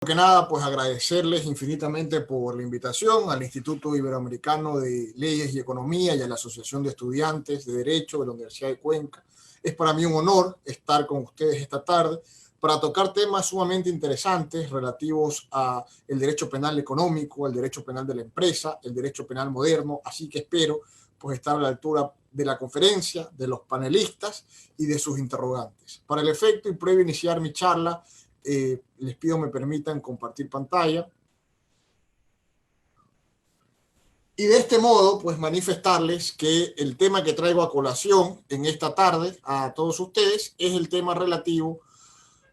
Que nada, pues agradecerles infinitamente por la invitación al Instituto Iberoamericano de Leyes y Economía y a la Asociación de Estudiantes de Derecho de la Universidad de Cuenca. Es para mí un honor estar con ustedes esta tarde para tocar temas sumamente interesantes relativos a el derecho penal económico, el derecho penal de la empresa, el derecho penal moderno, así que espero pues estar a la altura de la conferencia, de los panelistas y de sus interrogantes. Para el efecto y previo a iniciar mi charla, les pido me permitan compartir pantalla. Y de este modo, pues manifestarles que el tema que traigo a colación en esta tarde a todos ustedes es el tema relativo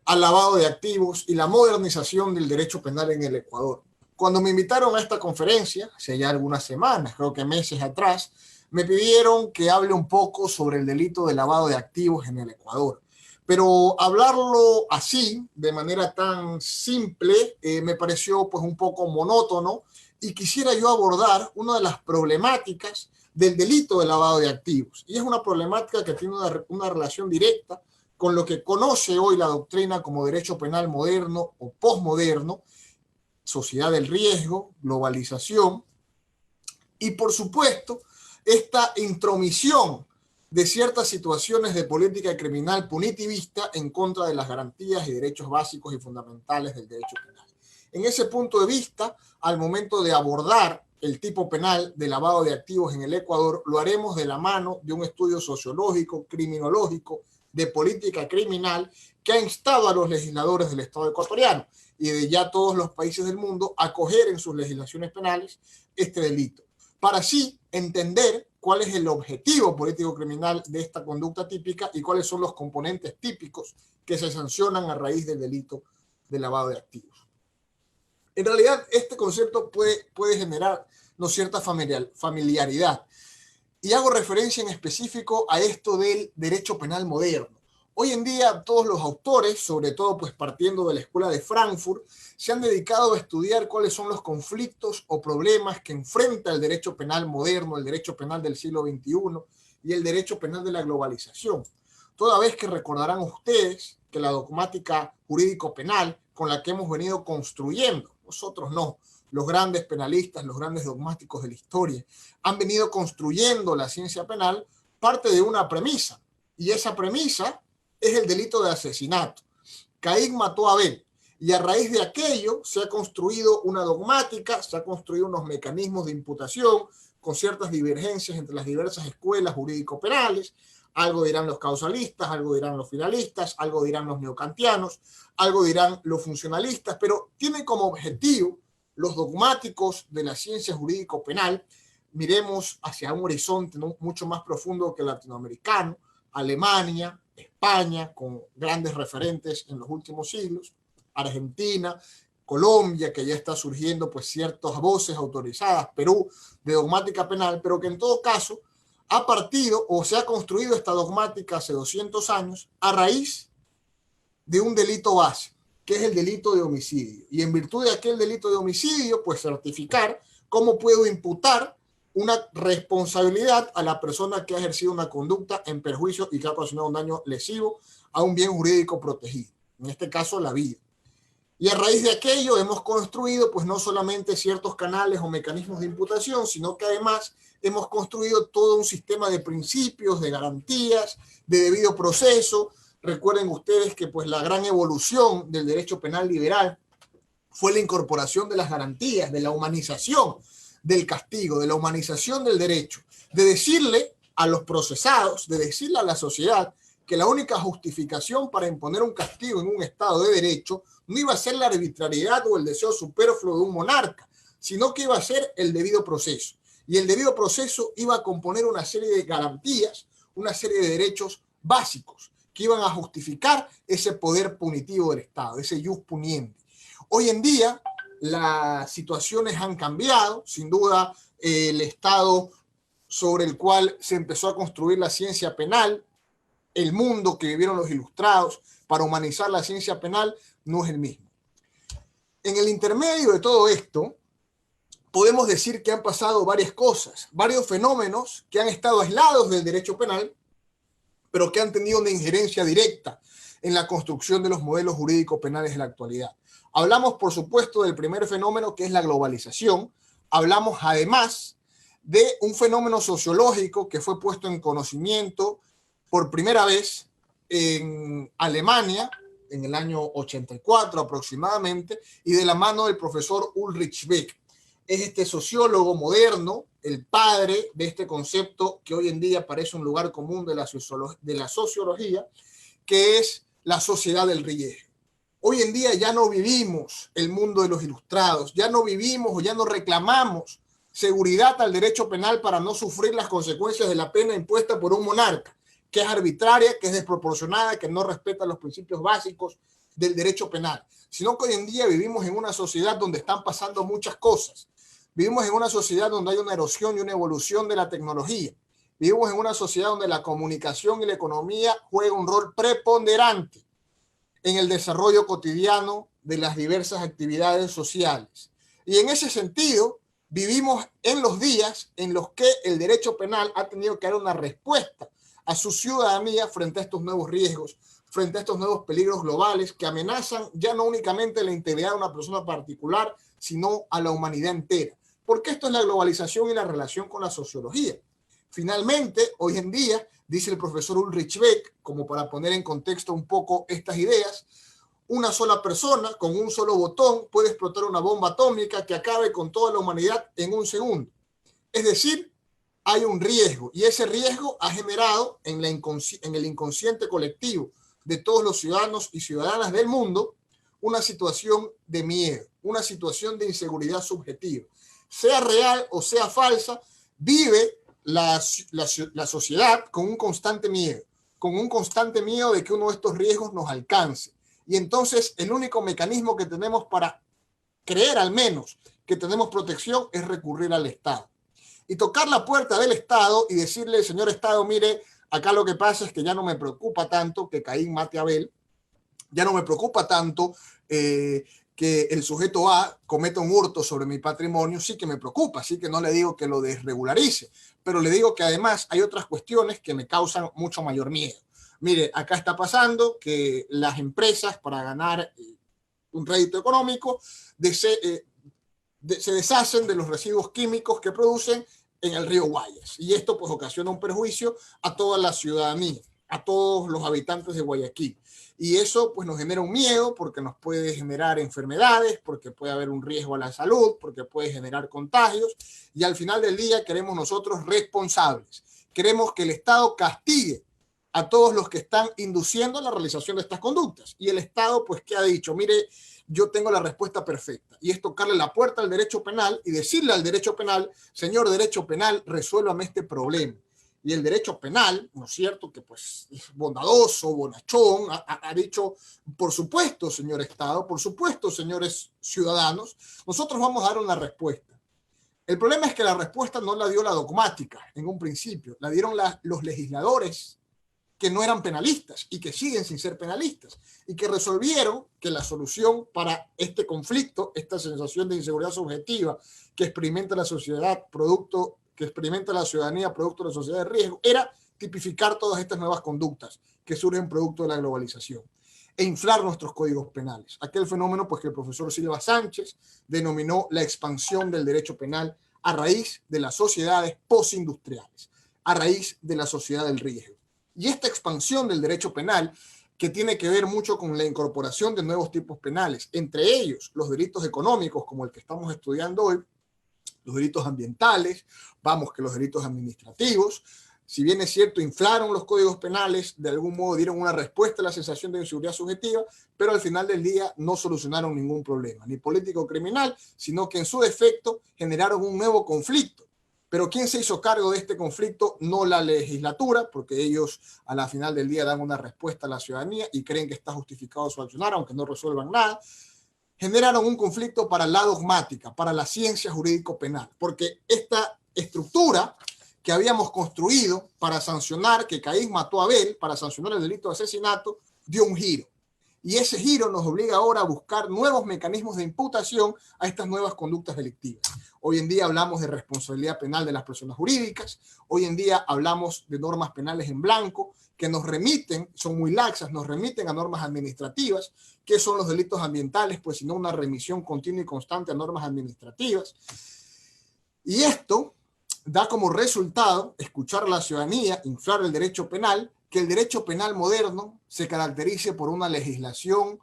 al lavado de activos y la modernización del derecho penal en el Ecuador. Cuando me invitaron a esta conferencia, hace ya algunas semanas, creo que meses atrás, me pidieron que hable un poco sobre el delito de lavado de activos en el Ecuador. Pero hablarlo así, de manera tan simple, me pareció pues un poco monótono y quisiera yo abordar una de las problemáticas del delito de lavado de activos. Y es una problemática que tiene una relación directa con lo que conoce hoy la doctrina como derecho penal moderno o posmoderno, sociedad del riesgo, globalización y, por supuesto, esta intromisión de ciertas situaciones de política criminal punitivista en contra de las garantías y derechos básicos y fundamentales del derecho penal. En ese punto de vista, al momento de abordar el tipo penal de lavado de activos en el Ecuador, lo haremos de la mano de un estudio sociológico, criminológico, de política criminal que ha instado a los legisladores del Estado ecuatoriano y de ya todos los países del mundo a acoger en sus legislaciones penales este delito, para así entender cuál es el objetivo político criminal de esta conducta típica y cuáles son los componentes típicos que se sancionan a raíz del delito de lavado de activos. En realidad, este concepto puede generar cierta familiaridad. Y hago referencia en específico a esto del derecho penal moderno. Hoy en día todos los autores, sobre todo pues partiendo de la Escuela de Frankfurt, se han dedicado a estudiar cuáles son los conflictos o problemas que enfrenta el derecho penal moderno, el derecho penal del siglo XXI y el derecho penal de la globalización. Toda vez que recordarán ustedes que la dogmática jurídico-penal con la que hemos venido construyendo, nosotros no, los grandes penalistas, los grandes dogmáticos de la historia, han venido construyendo la ciencia penal parte de una premisa, y esa premisa es el delito de asesinato. Caín mató a Abel, y a raíz de aquello se ha construido una dogmática, se ha construido unos mecanismos de imputación con ciertas divergencias entre las diversas escuelas jurídico-penales. Algo dirán los causalistas, algo dirán los finalistas, algo dirán los neocantianos, algo dirán los funcionalistas, pero tiene como objetivo los dogmáticos de la ciencia jurídico-penal. Miremos hacia un horizonte mucho más profundo que el latinoamericano, Alemania, España, con grandes referentes en los últimos siglos, Argentina, Colombia, que ya está surgiendo pues ciertas voces autorizadas, Perú, de dogmática penal, pero que en todo caso ha partido o se ha construido esta dogmática hace 200 años a raíz de un delito base, que es el delito de homicidio. Y en virtud de aquel delito de homicidio, pues certificar cómo puedo imputar una responsabilidad a la persona que ha ejercido una conducta en perjuicio y que ha ocasionado un daño lesivo a un bien jurídico protegido, en este caso la vida. Y a raíz de aquello hemos construido pues no solamente ciertos canales o mecanismos de imputación, sino que además hemos construido todo un sistema de principios, de garantías, de debido proceso. Recuerden ustedes que pues la gran evolución del derecho penal liberal fue la incorporación de las garantías, de la humanización del castigo, de la humanización del derecho, de decirle a los procesados, de decirle a la sociedad que la única justificación para imponer un castigo en un Estado de derecho no iba a ser la arbitrariedad o el deseo superfluo de un monarca, sino que iba a ser el debido proceso. Y el debido proceso iba a componer una serie de garantías, una serie de derechos básicos que iban a justificar ese poder punitivo del Estado, ese ius puniendi. Hoy en día las situaciones han cambiado, sin duda el Estado sobre el cual se empezó a construir la ciencia penal, el mundo que vivieron los ilustrados para humanizar la ciencia penal no es el mismo. En el intermedio de todo esto, podemos decir que han pasado varias cosas, varios fenómenos que han estado aislados del derecho penal, pero que han tenido una injerencia directa en la construcción de los modelos jurídicos penales de la actualidad. Hablamos, por supuesto, del primer fenómeno, que es la globalización. Hablamos, además, de un fenómeno sociológico que fue puesto en conocimiento por primera vez en Alemania, en el año 84 aproximadamente, y de la mano del profesor Ulrich Beck. Es este sociólogo moderno, el padre de este concepto que hoy en día parece un lugar común de la sociología, que es la sociedad del riesgo. Hoy en día ya no vivimos el mundo de los ilustrados, ya no vivimos o ya no reclamamos seguridad al derecho penal para no sufrir las consecuencias de la pena impuesta por un monarca, que es arbitraria, que es desproporcionada, que no respeta los principios básicos del derecho penal, sino que hoy en día vivimos en una sociedad donde están pasando muchas cosas. Vivimos en una sociedad donde hay una erosión y una evolución de la tecnología. Vivimos en una sociedad donde la comunicación y la economía juegan un rol preponderante en el desarrollo cotidiano de las diversas actividades sociales. Y en ese sentido, vivimos en los días en los que el derecho penal ha tenido que dar una respuesta a su ciudadanía frente a estos nuevos riesgos, frente a estos nuevos peligros globales que amenazan ya no únicamente la integridad de una persona particular, sino a la humanidad entera. Porque esto es la globalización y la relación con la sociología. Finalmente, hoy en día, dice el profesor Ulrich Beck, como para poner en contexto un poco estas ideas, una sola persona con un solo botón puede explotar una bomba atómica que acabe con toda la humanidad en un segundo. Es decir, hay un riesgo, y ese riesgo ha generado en el inconsciente colectivo de todos los ciudadanos y ciudadanas del mundo una situación de miedo, una situación de inseguridad subjetiva. Sea real o sea falsa, vive la sociedad con un constante miedo de que uno de estos riesgos nos alcance. Y entonces el único mecanismo que tenemos para creer al menos que tenemos protección es recurrir al Estado. Y tocar la puerta del Estado y decirle, señor Estado, mire, acá lo que pasa es que ya no me preocupa tanto que Caín mate a Abel, ya no me preocupa tanto que el sujeto A cometa un hurto sobre mi patrimonio, sí que me preocupa, sí que no le digo que lo desregularice, pero le digo que además hay otras cuestiones que me causan mucho mayor miedo. Mire, acá está pasando que las empresas, para ganar un rédito económico, se deshacen de los residuos químicos que producen en el río Guayas. Y esto pues ocasiona un perjuicio a toda la ciudadanía, a todos los habitantes de Guayaquil. Y eso pues nos genera un miedo porque nos puede generar enfermedades, porque puede haber un riesgo a la salud, porque puede generar contagios. Y al final del día queremos nosotros responsables. Queremos que el Estado castigue a todos los que están induciendo la realización de estas conductas. Y el Estado pues ¿qué ha dicho? Mire, yo tengo la respuesta perfecta, y es tocarle la puerta al derecho penal y decirle al derecho penal, señor derecho penal, resuélvame este problema. Y el derecho penal, ¿no es cierto?, que pues es bondadoso, bonachón, ha dicho, por supuesto, señor Estado, por supuesto, señores ciudadanos, nosotros vamos a dar una respuesta. El problema es que la respuesta no la dio la dogmática en un principio, la dieron los legisladores que no eran penalistas y que siguen sin ser penalistas y que resolvieron que la solución para este conflicto, esta sensación de inseguridad subjetiva que experimenta la sociedad que experimenta la ciudadanía producto de la sociedad de riesgo, era tipificar todas estas nuevas conductas que surgen producto de la globalización e inflar nuestros códigos penales. Aquel fenómeno pues que el profesor Silva Sánchez denominó la expansión del derecho penal a raíz de las sociedades postindustriales, a raíz de la sociedad del riesgo. Y esta expansión del derecho penal, que tiene que ver mucho con la incorporación de nuevos tipos penales, entre ellos los delitos económicos, como el que estamos estudiando hoy, los delitos ambientales, vamos que los delitos administrativos, si bien es cierto, inflaron los códigos penales, de algún modo dieron una respuesta a la sensación de inseguridad subjetiva, pero al final del día no solucionaron ningún problema, ni político o criminal, sino que en su defecto generaron un nuevo conflicto. Pero ¿quién se hizo cargo de este conflicto? No la legislatura, porque ellos a la final del día dan una respuesta a la ciudadanía y creen que está justificado su accionar, aunque no resuelvan nada. Generaron un conflicto para la dogmática, para la ciencia jurídico-penal, porque esta estructura que habíamos construido para sancionar que Caín mató a Abel, para sancionar el delito de asesinato, dio un giro. Y ese giro nos obliga ahora a buscar nuevos mecanismos de imputación a estas nuevas conductas delictivas. Hoy en día hablamos de responsabilidad penal de las personas jurídicas, hoy en día hablamos de normas penales en blanco que nos remiten, son muy laxas, nos remiten a normas administrativas. ¿Qué son los delitos ambientales? Pues sino una remisión continua y constante a normas administrativas. Y esto da como resultado escuchar a la ciudadanía, inflar el derecho penal, que el derecho penal moderno se caracterice por una legislación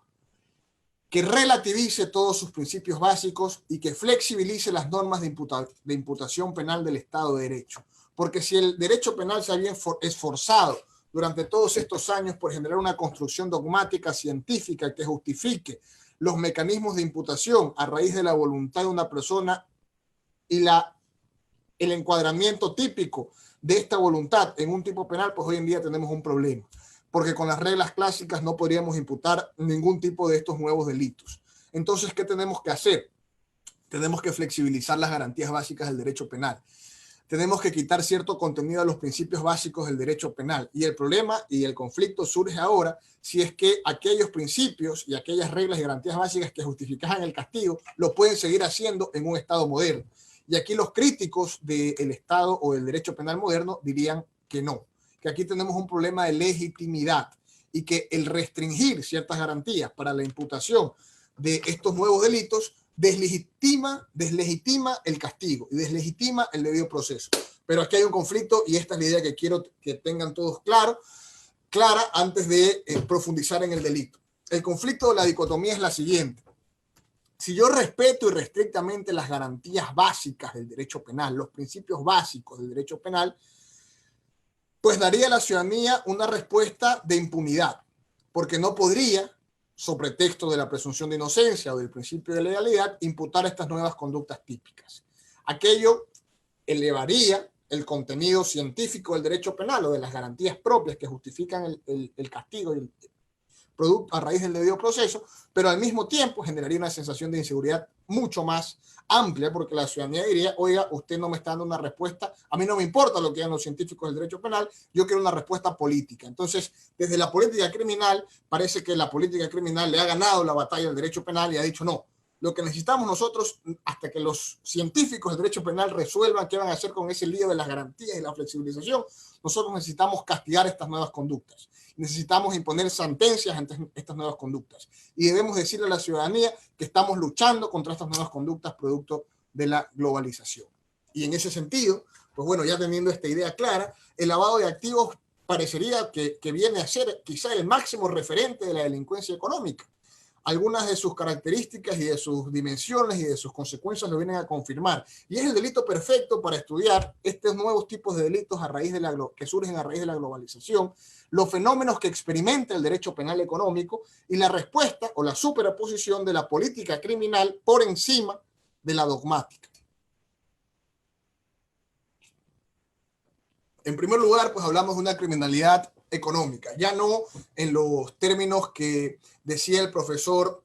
que relativice todos sus principios básicos y que flexibilice las normas de imputación penal del Estado de Derecho. Porque si el derecho penal se había esforzado durante todos estos años por generar una construcción dogmática científica que justifique los mecanismos de imputación a raíz de la voluntad de una persona y el encuadramiento típico de esta voluntad en un tipo penal, pues hoy en día tenemos un problema, porque con las reglas clásicas no podríamos imputar ningún tipo de estos nuevos delitos. Entonces, ¿qué tenemos que hacer? Tenemos que flexibilizar las garantías básicas del derecho penal. Tenemos que quitar cierto contenido a los principios básicos del derecho penal. Y el problema y el conflicto surge ahora si es que aquellos principios y aquellas reglas y garantías básicas que justificaban el castigo lo pueden seguir haciendo en un Estado moderno. Y aquí los críticos del Estado o del derecho penal moderno dirían que no, que aquí tenemos un problema de legitimidad y que el restringir ciertas garantías para la imputación de estos nuevos delitos deslegitima el castigo y deslegitima el debido proceso. Pero aquí hay un conflicto y esta es la idea que quiero que tengan todos clara antes de profundizar en el delito. El conflicto de la dicotomía es la siguiente. Si yo respeto irrestrictamente las garantías básicas del derecho penal, los principios básicos del derecho penal, pues daría a la ciudadanía una respuesta de impunidad, porque no podría, sobre texto de la presunción de inocencia o del principio de legalidad, imputar estas nuevas conductas típicas. Aquello elevaría el contenido científico del derecho penal o de las garantías propias que justifican el castigo y el producto a raíz del debido proceso, pero al mismo tiempo generaría una sensación de inseguridad mucho más amplia, porque la ciudadanía diría, oiga, usted no me está dando una respuesta, a mí no me importa lo que digan los científicos del derecho penal, yo quiero una respuesta política. Entonces, desde la política criminal, parece que la política criminal le ha ganado la batalla al derecho penal y ha dicho, no, lo que necesitamos nosotros, hasta que los científicos del derecho penal resuelvan qué van a hacer con ese lío de las garantías y la flexibilización, nosotros necesitamos castigar estas nuevas conductas. Necesitamos imponer sentencias ante estas nuevas conductas. Y debemos decirle a la ciudadanía que estamos luchando contra estas nuevas conductas producto de la globalización. Y en ese sentido, pues bueno, ya teniendo esta idea clara, el lavado de activos parecería que viene a ser quizá el máximo referente de la delincuencia económica. Algunas de sus características y de sus dimensiones y de sus consecuencias lo vienen a confirmar. Y es el delito perfecto para estudiar estos nuevos tipos de delitos que surgen a raíz de la globalización, los fenómenos que experimenta el derecho penal económico y la respuesta o la superposición de la política criminal por encima de la dogmática. En primer lugar, pues hablamos de una criminalidad económica, ya no en los términos que decía el profesor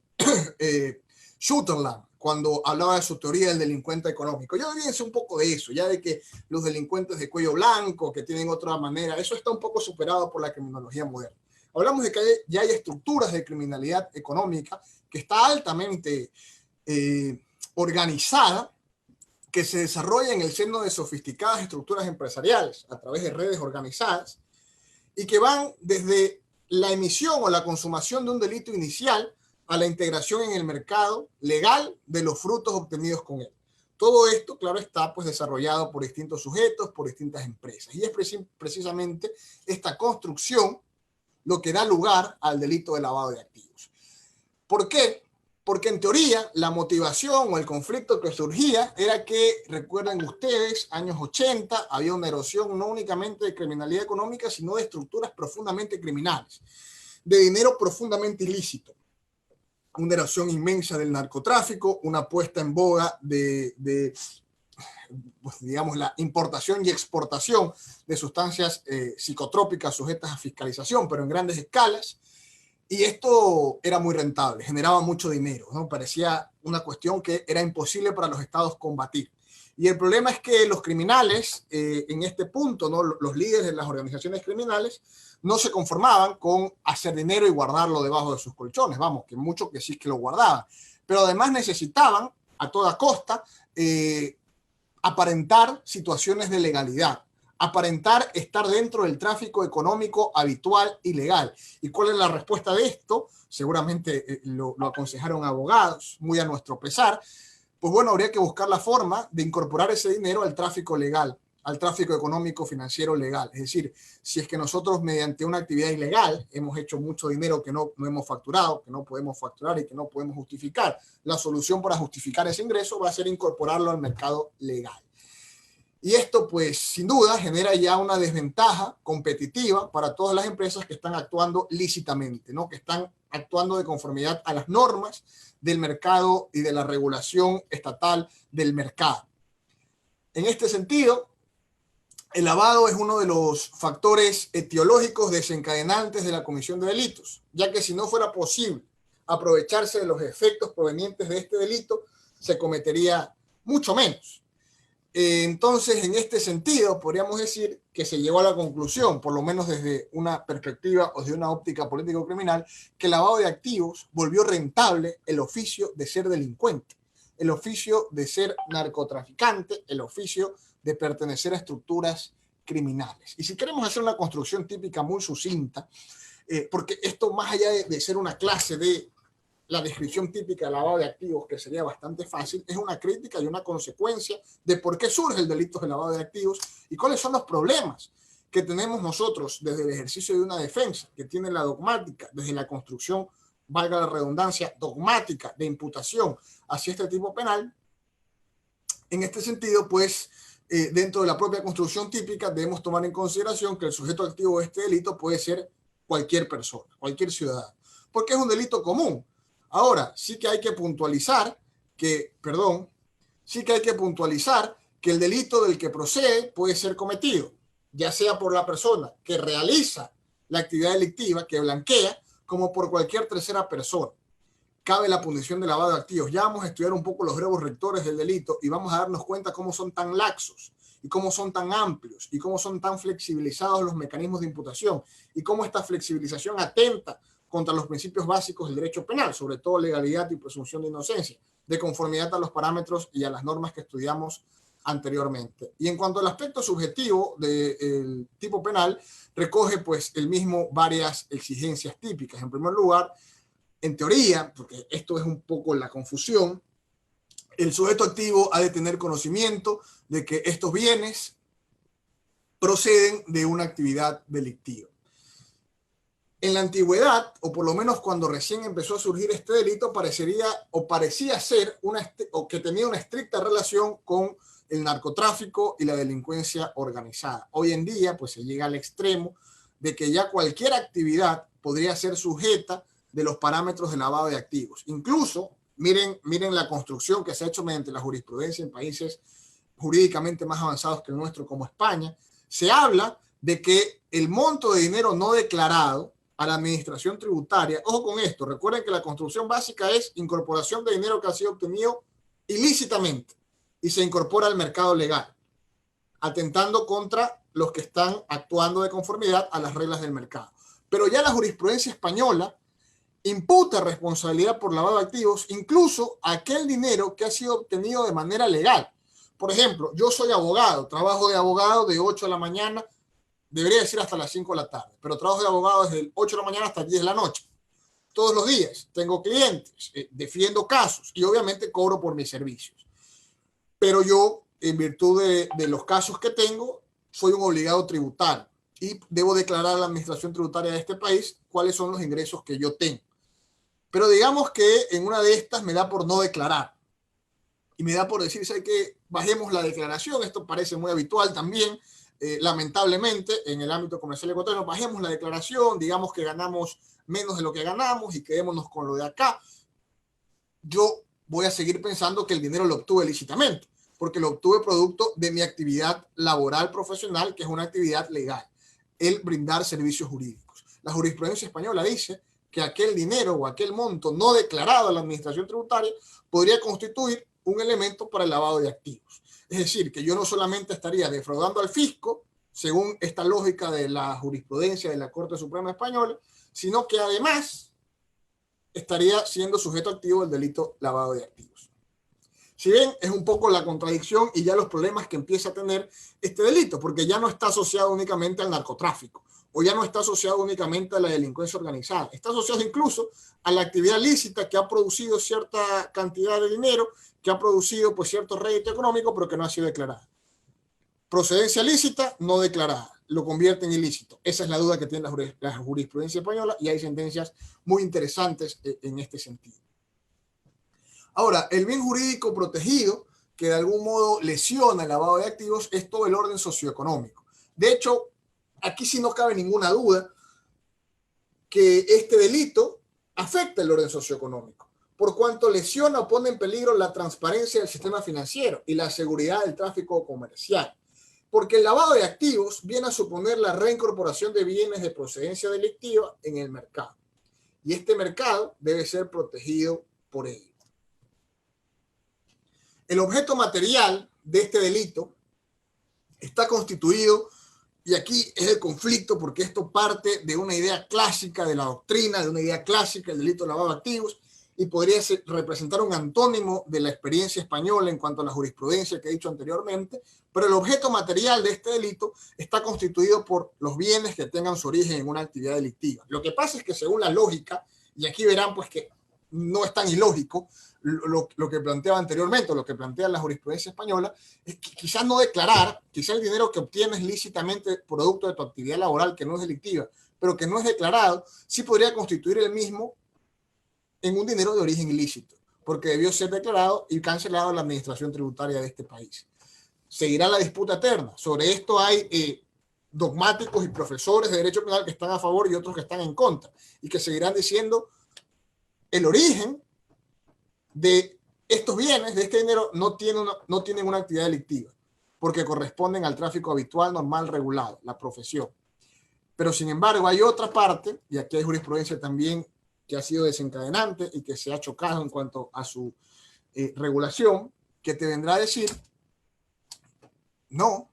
Schutterland cuando hablaba de su teoría del delincuente económico. Ya olvídense un poco de eso, ya de que los delincuentes de cuello blanco, que tienen otra manera, eso está un poco superado por la criminología moderna. Hablamos de que ya hay estructuras de criminalidad económica que está altamente organizada, que se desarrolla en el seno de sofisticadas estructuras empresariales a través de redes organizadas y que van desde la emisión o la consumación de un delito inicial a la integración en el mercado legal de los frutos obtenidos con él. Todo esto, claro está, pues desarrollado por distintos sujetos, por distintas empresas. Y es precisamente esta construcción lo que da lugar al delito de lavado de activos. ¿Por qué? Porque en teoría la motivación o el conflicto que surgía era que, recuerden ustedes, años 80, había una erosión no únicamente de criminalidad económica, sino de estructuras profundamente criminales, de dinero profundamente ilícito. Una erosión inmensa del narcotráfico, una puesta en boga digamos, la importación y exportación de sustancias psicotrópicas sujetas a fiscalización, pero en grandes escalas. Y esto era muy rentable, generaba mucho dinero, ¿no? Parecía una cuestión que era imposible para los estados combatir. Y el problema es que los criminales, en este punto, ¿no? Los líderes de las organizaciones criminales, no se conformaban con hacer dinero y guardarlo debajo de sus colchones. Vamos, que mucho que sí que lo guardaban. Pero además necesitaban, a toda costa, aparentar situaciones de legalidad, aparentar estar dentro del tráfico económico habitual y legal. ¿Y cuál es la respuesta de esto? Seguramente lo aconsejaron abogados, muy a nuestro pesar. Pues bueno, habría que buscar la forma de incorporar ese dinero al tráfico legal, al tráfico económico financiero legal. Es decir, si es que nosotros mediante una actividad ilegal hemos hecho mucho dinero que no hemos facturado, que no podemos facturar y que no podemos justificar, la solución para justificar ese ingreso va a ser incorporarlo al mercado legal. Y esto, pues, sin duda, genera ya una desventaja competitiva para todas las empresas que están actuando lícitamente, ¿no? Que están actuando de conformidad a las normas del mercado y de la regulación estatal del mercado. En este sentido, el lavado es uno de los factores etiológicos desencadenantes de la comisión de delitos, ya que si no fuera posible aprovecharse de los efectos provenientes de este delito, se cometería mucho menos. Entonces, en este sentido, podríamos decir que se llegó a la conclusión, por lo menos desde una perspectiva o desde una óptica político-criminal, que el lavado de activos volvió rentable el oficio de ser delincuente, el oficio de ser narcotraficante, el oficio de pertenecer a estructuras criminales. Y si queremos hacer una construcción típica muy sucinta, porque esto más allá de ser una clase de la descripción típica de lavado de activos, que sería bastante fácil, es una crítica y una consecuencia de por qué surge el delito de lavado de activos y cuáles son los problemas que tenemos nosotros desde el ejercicio de una defensa que tiene la dogmática, desde la construcción, valga la redundancia, dogmática de imputación hacia este tipo penal. En este sentido, pues, dentro de la propia construcción típica debemos tomar en consideración que el sujeto activo de este delito puede ser cualquier persona, cualquier ciudadano, porque es un delito común. Ahora, sí que hay que puntualizar que el delito del que procede puede ser cometido, ya sea por la persona que realiza la actividad delictiva, que blanquea, como por cualquier tercera persona. Cabe la punición de lavado de activos. Ya vamos a estudiar un poco los verbos rectores del delito y vamos a darnos cuenta cómo son tan laxos y cómo son tan amplios y cómo son tan flexibilizados los mecanismos de imputación y cómo esta flexibilización atenta contra los principios básicos del derecho penal, sobre todo legalidad y presunción de inocencia, de conformidad a los parámetros y a las normas que estudiamos anteriormente. Y en cuanto al aspecto subjetivo del tipo penal, recoge pues el mismo varias exigencias típicas. En primer lugar, en teoría, porque esto es un poco la confusión, el sujeto activo ha de tener conocimiento de que estos bienes proceden de una actividad delictiva. En la antigüedad, o por lo menos cuando recién empezó a surgir este delito, parecía ser que tenía una estricta relación con el narcotráfico y la delincuencia organizada. Hoy en día, pues se llega al extremo de que ya cualquier actividad podría ser sujeta de los parámetros de lavado de activos. Incluso, miren la construcción que se ha hecho mediante la jurisprudencia en países jurídicamente más avanzados que el nuestro, como España. Se habla de que el monto de dinero no declarado a la administración tributaria, ojo con esto, recuerden que la construcción básica es incorporación de dinero que ha sido obtenido ilícitamente y se incorpora al mercado legal, atentando contra los que están actuando de conformidad a las reglas del mercado. Pero ya la jurisprudencia española imputa responsabilidad por lavado de activos incluso a aquel dinero que ha sido obtenido de manera legal. Por ejemplo, yo soy abogado, trabajo de abogado de 8 de la mañana, debería decir hasta las 5 de la tarde, pero trabajo de abogado desde el 8 de la mañana hasta las 10 de la noche. Todos los días tengo clientes, defiendo casos y obviamente cobro por mis servicios. Pero yo, en virtud de los casos que tengo, soy un obligado tributario y debo declarar a la administración tributaria de este país cuáles son los ingresos que yo tengo. Pero digamos que en una de estas me da por no declarar y me da por decir, ¿sabe qué? Bajemos la declaración, esto parece muy habitual también, lamentablemente en el ámbito comercial ecuatoriano, bajemos la declaración, digamos que ganamos menos de lo que ganamos y quedémonos con lo de acá. Yo voy a seguir pensando que el dinero lo obtuve lícitamente, porque lo obtuve producto de mi actividad laboral profesional, que es una actividad legal, el brindar servicios jurídicos. La jurisprudencia española dice que aquel dinero o aquel monto no declarado a la administración tributaria podría constituir un elemento para el lavado de activos. Es decir, que yo no solamente estaría defraudando al fisco, según esta lógica de la jurisprudencia de la Corte Suprema Española, sino que además estaría siendo sujeto activo del delito lavado de activos. Si ven, es un poco la contradicción y ya los problemas que empieza a tener este delito, porque ya no está asociado únicamente al narcotráfico, o ya no está asociado únicamente a la delincuencia organizada, está asociado incluso a la actividad lícita que ha producido cierta cantidad de dinero, que ha producido pues cierto rédito económico, pero que no ha sido declarada. Procedencia lícita, no declarada, lo convierte en ilícito. Esa es la duda que tiene la jurisprudencia española y hay sentencias muy interesantes en este sentido. Ahora, el bien jurídico protegido, que de algún modo lesiona el lavado de activos, es todo el orden socioeconómico. De hecho, aquí sí no cabe ninguna duda que este delito afecta el orden socioeconómico, por cuanto lesiona o pone en peligro la transparencia del sistema financiero y la seguridad del tráfico comercial. Porque el lavado de activos viene a suponer la reincorporación de bienes de procedencia delictiva en el mercado. Y este mercado debe ser protegido por ello. El objeto material de este delito está constituido, y aquí es el conflicto porque esto parte de una idea clásica de la doctrina, de una idea clásica del delito de lavado de activos, y podría representar un antónimo de la experiencia española en cuanto a la jurisprudencia que he dicho anteriormente, pero el objeto material de este delito está constituido por los bienes que tengan su origen en una actividad delictiva. Lo que pasa es que según la lógica, y aquí verán pues que no es tan ilógico lo que planteaba anteriormente, o lo que plantea la jurisprudencia española, es que quizás no declarar, quizás el dinero que obtienes lícitamente producto de tu actividad laboral que no es delictiva, pero que no es declarado, sí podría constituir el mismo en un dinero de origen ilícito, porque debió ser declarado y cancelado en la administración tributaria de este país. Seguirá la disputa eterna. Sobre esto hay dogmáticos y profesores de derecho penal que están a favor y otros que están en contra, y que seguirán diciendo el origen de estos bienes, de este dinero, no tienen una actividad delictiva, porque corresponden al tráfico habitual, normal, regulado, la profesión. Pero sin embargo hay otra parte, y aquí hay jurisprudencia también que ha sido desencadenante y que se ha chocado en cuanto a su regulación, que te vendrá a decir, no,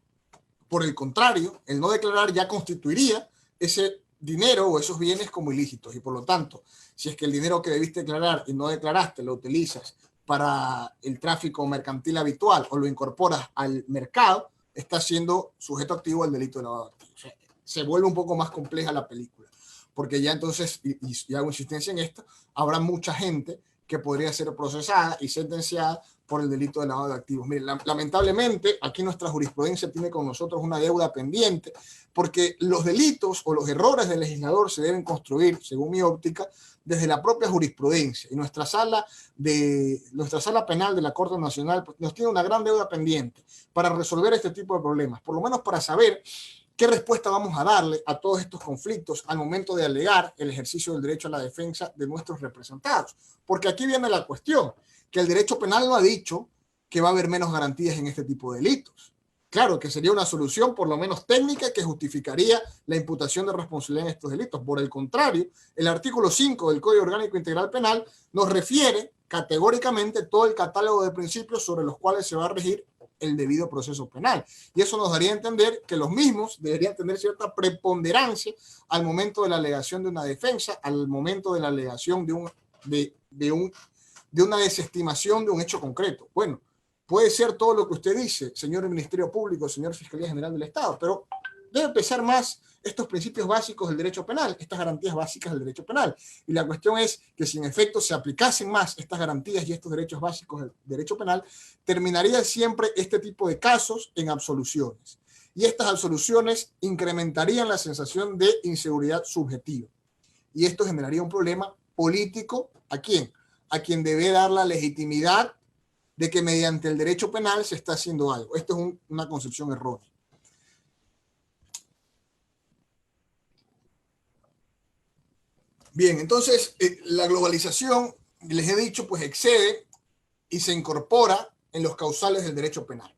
por el contrario, el no declarar ya constituiría ese dinero o esos bienes como ilícitos, y por lo tanto, si es que el dinero que debiste declarar y no declaraste lo utilizas para el tráfico mercantil habitual o lo incorporas al mercado, está siendo sujeto activo al delito de lavado de activos. O sea, se vuelve un poco más compleja la película, porque ya entonces, y hago insistencia en esto, habrá mucha gente que podría ser procesada y sentenciada por el delito de lavado de activos. Miren, lamentablemente, aquí nuestra jurisprudencia tiene con nosotros una deuda pendiente, porque los delitos o los errores del legislador se deben construir, según mi óptica, desde la propia jurisprudencia. Y nuestra sala penal de la Corte Nacional pues, nos tiene una gran deuda pendiente para resolver este tipo de problemas, por lo menos para saber ¿qué respuesta vamos a darle a todos estos conflictos al momento de alegar el ejercicio del derecho a la defensa de nuestros representados? Porque aquí viene la cuestión, que el derecho penal no ha dicho que va a haber menos garantías en este tipo de delitos. Claro que sería una solución por lo menos técnica que justificaría la imputación de responsabilidad en estos delitos. Por el contrario, el artículo 5 del Código Orgánico Integral Penal nos refiere categóricamente todo el catálogo de principios sobre los cuales se va a regir el debido proceso penal. Y eso nos daría a entender que los mismos deberían tener cierta preponderancia al momento de la alegación de una defensa, al momento de la alegación de una desestimación de un hecho concreto. Bueno, puede ser todo lo que usted dice, señor Ministerio Público, señor Fiscalía General del Estado, pero debe pesar más estos principios básicos del derecho penal, estas garantías básicas del derecho penal. Y la cuestión es que si en efecto se aplicasen más estas garantías y estos derechos básicos del derecho penal, terminaría siempre este tipo de casos en absoluciones. Y estas absoluciones incrementarían la sensación de inseguridad subjetiva. Y esto generaría un problema político. ¿A quién? A quien debe dar la legitimidad de que mediante el derecho penal se está haciendo algo. Esto es una concepción errónea. Bien, entonces la globalización, les he dicho, pues excede y se incorpora en los causales del derecho penal.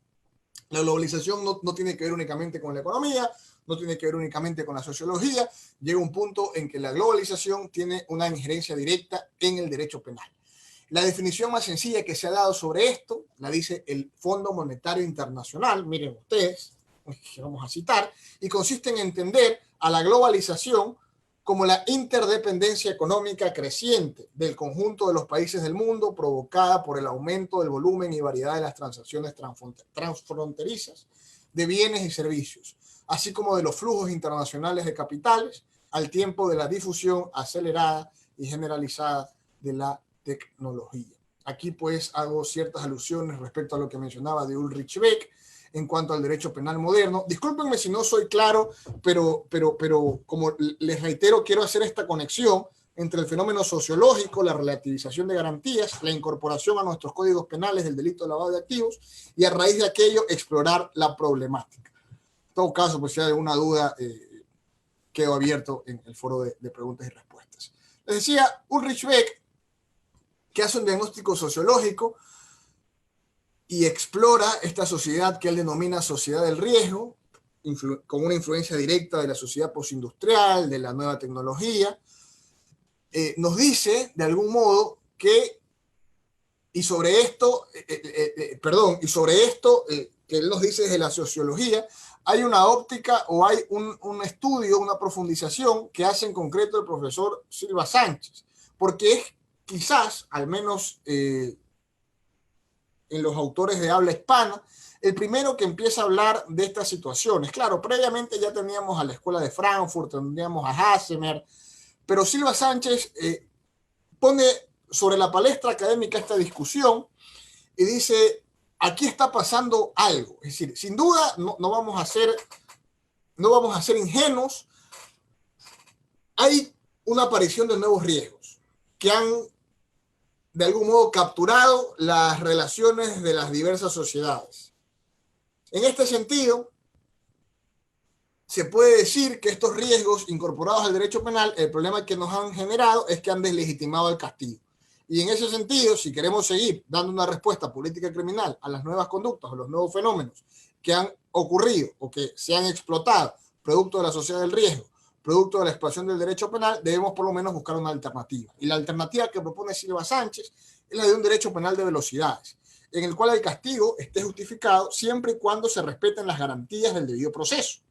La globalización no tiene que ver únicamente con la economía, no tiene que ver únicamente con la sociología, llega un punto en que la globalización tiene una injerencia directa en el derecho penal. La definición más sencilla que se ha dado sobre esto la dice el Fondo Monetario Internacional, miren ustedes, que vamos a citar, y consiste en entender a la globalización como la interdependencia económica creciente del conjunto de los países del mundo provocada por el aumento del volumen y variedad de las transacciones transfronterizas de bienes y servicios, así como de los flujos internacionales de capitales, al tiempo de la difusión acelerada y generalizada de la tecnología. Aquí pues hago ciertas alusiones respecto a lo que mencionaba de Ulrich Beck en cuanto al derecho penal moderno. Discúlpenme si no soy claro, pero como les reitero, quiero hacer esta conexión entre el fenómeno sociológico, la relativización de garantías, la incorporación a nuestros códigos penales del delito de lavado de activos y a raíz de aquello explorar la problemática. En todo caso, pues si hay alguna duda, quedo abierto en el foro de preguntas y respuestas. Les decía, Ulrich Beck, que hace un diagnóstico sociológico y explora esta sociedad que él denomina sociedad del riesgo, con una influencia directa de la sociedad postindustrial, de la nueva tecnología, nos dice, de algún modo, que, y sobre esto que él nos dice desde la sociología, hay una óptica o hay un estudio, una profundización que hace en concreto el profesor Silva Sánchez, porque es quizás, al menos en los autores de habla hispana, el primero que empieza a hablar de estas situaciones. Claro, previamente ya teníamos a la Escuela de Frankfurt, teníamos a Hassemer, pero Silva Sánchez pone sobre la palestra académica esta discusión y dice, aquí está pasando algo. Es decir, sin duda no vamos a ser ingenuos. Hay una aparición de nuevos riesgos que han de algún modo capturado las relaciones de las diversas sociedades. En este sentido, se puede decir que estos riesgos incorporados al derecho penal, el problema que nos han generado es que han deslegitimado el castigo. Y en ese sentido, si queremos seguir dando una respuesta política criminal a las nuevas conductas o los nuevos fenómenos que han ocurrido o que se han explotado producto de la sociedad del riesgo, producto de la expansión del derecho penal, debemos por lo menos buscar una alternativa. Y la alternativa que propone Silva Sánchez es la de un derecho penal de velocidades, en el cual el castigo esté justificado siempre y cuando se respeten las garantías del debido proceso.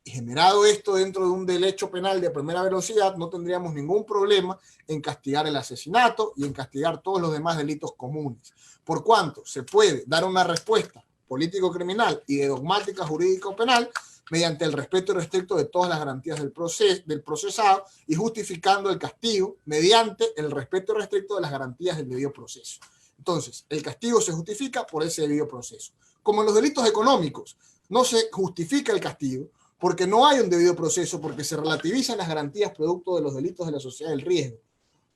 Y generado esto dentro de un derecho penal de primera velocidad, no tendríamos ningún problema en castigar el asesinato y en castigar todos los demás delitos comunes. Por cuanto se puede dar una respuesta político-criminal y de dogmática jurídico-penal mediante el respeto irrestricto de todas las garantías del procesado y justificando el castigo mediante el respeto irrestricto de las garantías del debido proceso. Entonces, el castigo se justifica por ese debido proceso. Como en los delitos económicos, no se justifica el castigo porque no hay un debido proceso, porque se relativizan las garantías producto de los delitos de la sociedad del riesgo,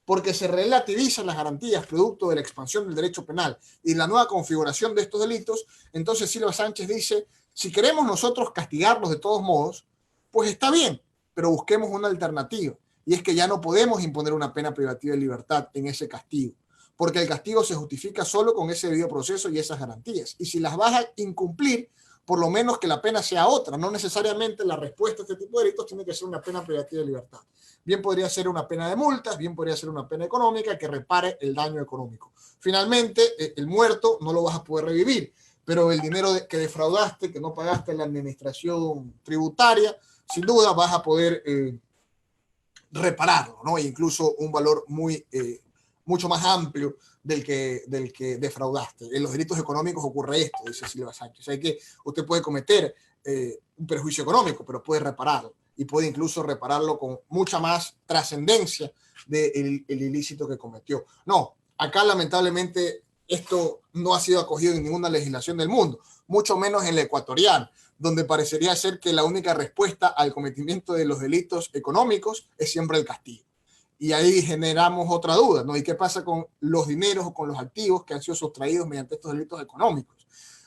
porque se relativizan las garantías producto de la expansión del derecho penal y la nueva configuración de estos delitos. Entonces Silva Sánchez dice, si queremos nosotros castigarlos de todos modos, pues está bien, pero busquemos una alternativa, y es que ya no podemos imponer una pena privativa de libertad en ese castigo, porque el castigo se justifica solo con ese debido proceso y esas garantías, y si las vas a incumplir, por lo menos que la pena sea otra, no necesariamente la respuesta a este tipo de delitos tiene que ser una pena privativa de libertad. Bien podría ser una pena de multas, bien podría ser una pena económica que repare el daño económico. Finalmente, el muerto no lo vas a poder revivir, pero el dinero que defraudaste, que no pagaste en la administración tributaria, sin duda vas a poder repararlo, ¿no? E incluso un valor mucho más amplio del que defraudaste. En los delitos económicos ocurre esto, dice Silva Sánchez. O sea, que usted puede cometer un perjuicio económico, pero puede repararlo, y puede incluso repararlo con mucha más trascendencia del ilícito que cometió. No, acá lamentablemente esto no ha sido acogido en ninguna legislación del mundo, mucho menos en la ecuatoriana, donde parecería ser que la única respuesta al cometimiento de los delitos económicos es siempre el castigo. Y ahí generamos otra duda, ¿no? ¿Y qué pasa con los dineros o con los activos que han sido sustraídos mediante estos delitos económicos?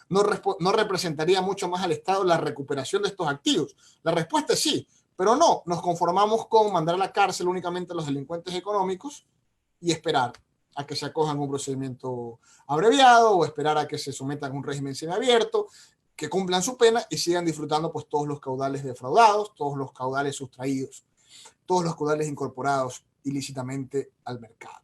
¿No representaría mucho más al Estado la recuperación de estos activos? La respuesta es sí, pero no, nos conformamos con mandar a la cárcel únicamente a los delincuentes económicos y esperar a que se acojan a un procedimiento abreviado o esperar a que se sometan a un régimen semiabierto, que cumplan su pena y sigan disfrutando pues todos los caudales defraudados, todos los caudales sustraídos, todos los caudales incorporados ilícitamente al mercado.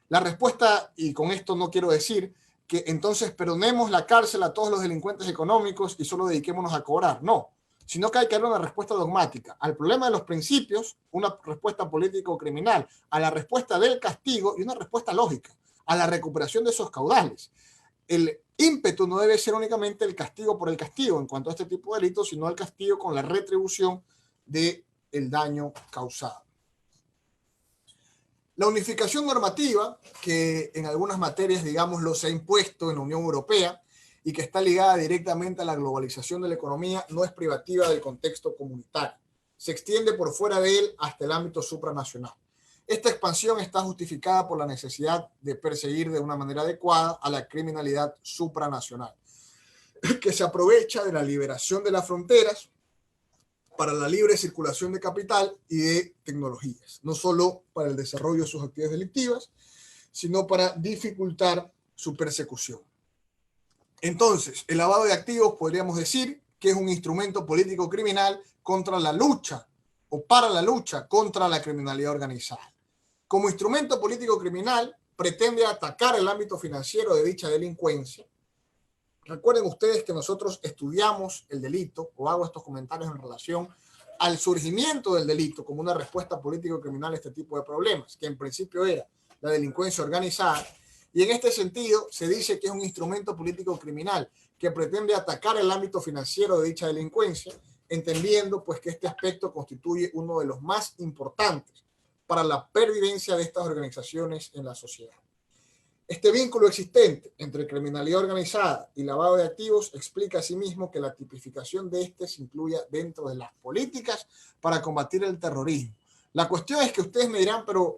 La respuesta, y con esto no quiero decir que entonces perdonemos la cárcel a todos los delincuentes económicos y solo dediquémonos a cobrar, no, sino que hay que dar una respuesta dogmática al problema de los principios, una respuesta político-criminal, a la respuesta del castigo y una respuesta lógica, a la recuperación de esos caudales. El ímpetu no debe ser únicamente el castigo por el castigo en cuanto a este tipo de delitos, sino el castigo con la retribución del daño causado. La unificación normativa, que en algunas materias, digámoslo, se ha impuesto en la Unión Europea y que está ligada directamente a la globalización de la economía, no es privativa del contexto comunitario. Se extiende por fuera de él hasta el ámbito supranacional. Esta expansión está justificada por la necesidad de perseguir de una manera adecuada a la criminalidad supranacional, que se aprovecha de la liberación de las fronteras para la libre circulación de capital y de tecnologías, no solo para el desarrollo de sus actividades delictivas, sino para dificultar su persecución. Entonces, el lavado de activos podríamos decir que es un instrumento político criminal contra la lucha o para la lucha contra la criminalidad organizada. Como instrumento político criminal, pretende atacar el ámbito financiero de dicha delincuencia. Recuerden ustedes que nosotros estudiamos el delito, o hago estos comentarios en relación al surgimiento del delito como una respuesta político-criminal a este tipo de problemas, que en principio era la delincuencia organizada, y en este sentido se dice que es un instrumento político-criminal que pretende atacar el ámbito financiero de dicha delincuencia, entendiendo pues que este aspecto constituye uno de los más importantes para la pervivencia de estas organizaciones en la sociedad. Este vínculo existente entre criminalidad organizada y lavado de activos explica asimismo que la tipificación de este se incluya dentro de las políticas para combatir el terrorismo. La cuestión es que ustedes me dirán, pero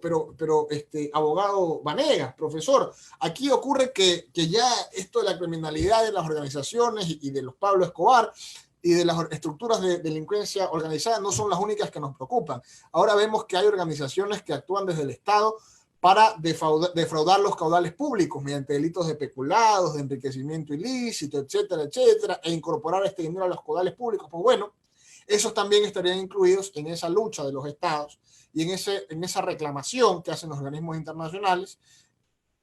abogado Vanegas, profesor, aquí ocurre que ya esto de la criminalidad de las organizaciones y de los Pablo Escobar y de las estructuras de delincuencia organizada no son las únicas que nos preocupan. Ahora vemos que hay organizaciones que actúan desde el Estado para defraudar los caudales públicos mediante delitos de peculados, de enriquecimiento ilícito, etcétera, etcétera, e incorporar este dinero a los caudales públicos. Pues bueno, esos también estarían incluidos en esa lucha de los estados y en esa reclamación que hacen los organismos internacionales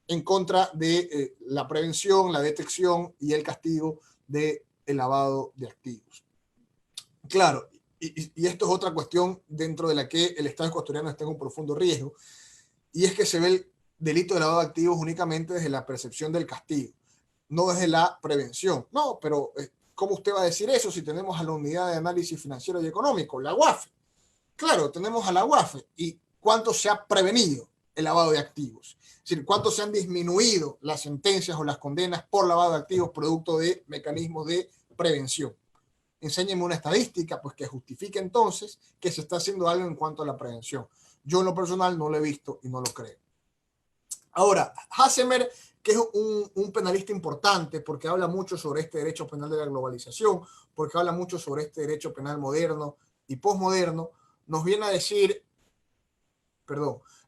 en contra de la prevención, la detección y el castigo del lavado de activos. Claro, y esto es otra cuestión dentro de la que el Estado ecuatoriano está en un profundo riesgo, y es que se ve el delito de lavado de activos únicamente desde la percepción del castigo, no desde la prevención. No, pero ¿cómo usted va a decir eso si tenemos a la Unidad de Análisis Financiero y Económico, la UAFE? Claro, tenemos a la UAFE. ¿Y cuánto se ha prevenido el lavado de activos? Es decir, ¿cuánto se han disminuido las sentencias o las condenas por lavado de activos producto de mecanismos de prevención? Enséñenme una estadística pues, que justifique entonces que se está haciendo algo en cuanto a la prevención. Yo en lo personal no lo he visto y no lo creo. Ahora, Hassemer, que es un penalista importante porque habla mucho sobre este derecho penal de la globalización, porque habla mucho sobre este derecho penal moderno y posmoderno, nos viene a decir,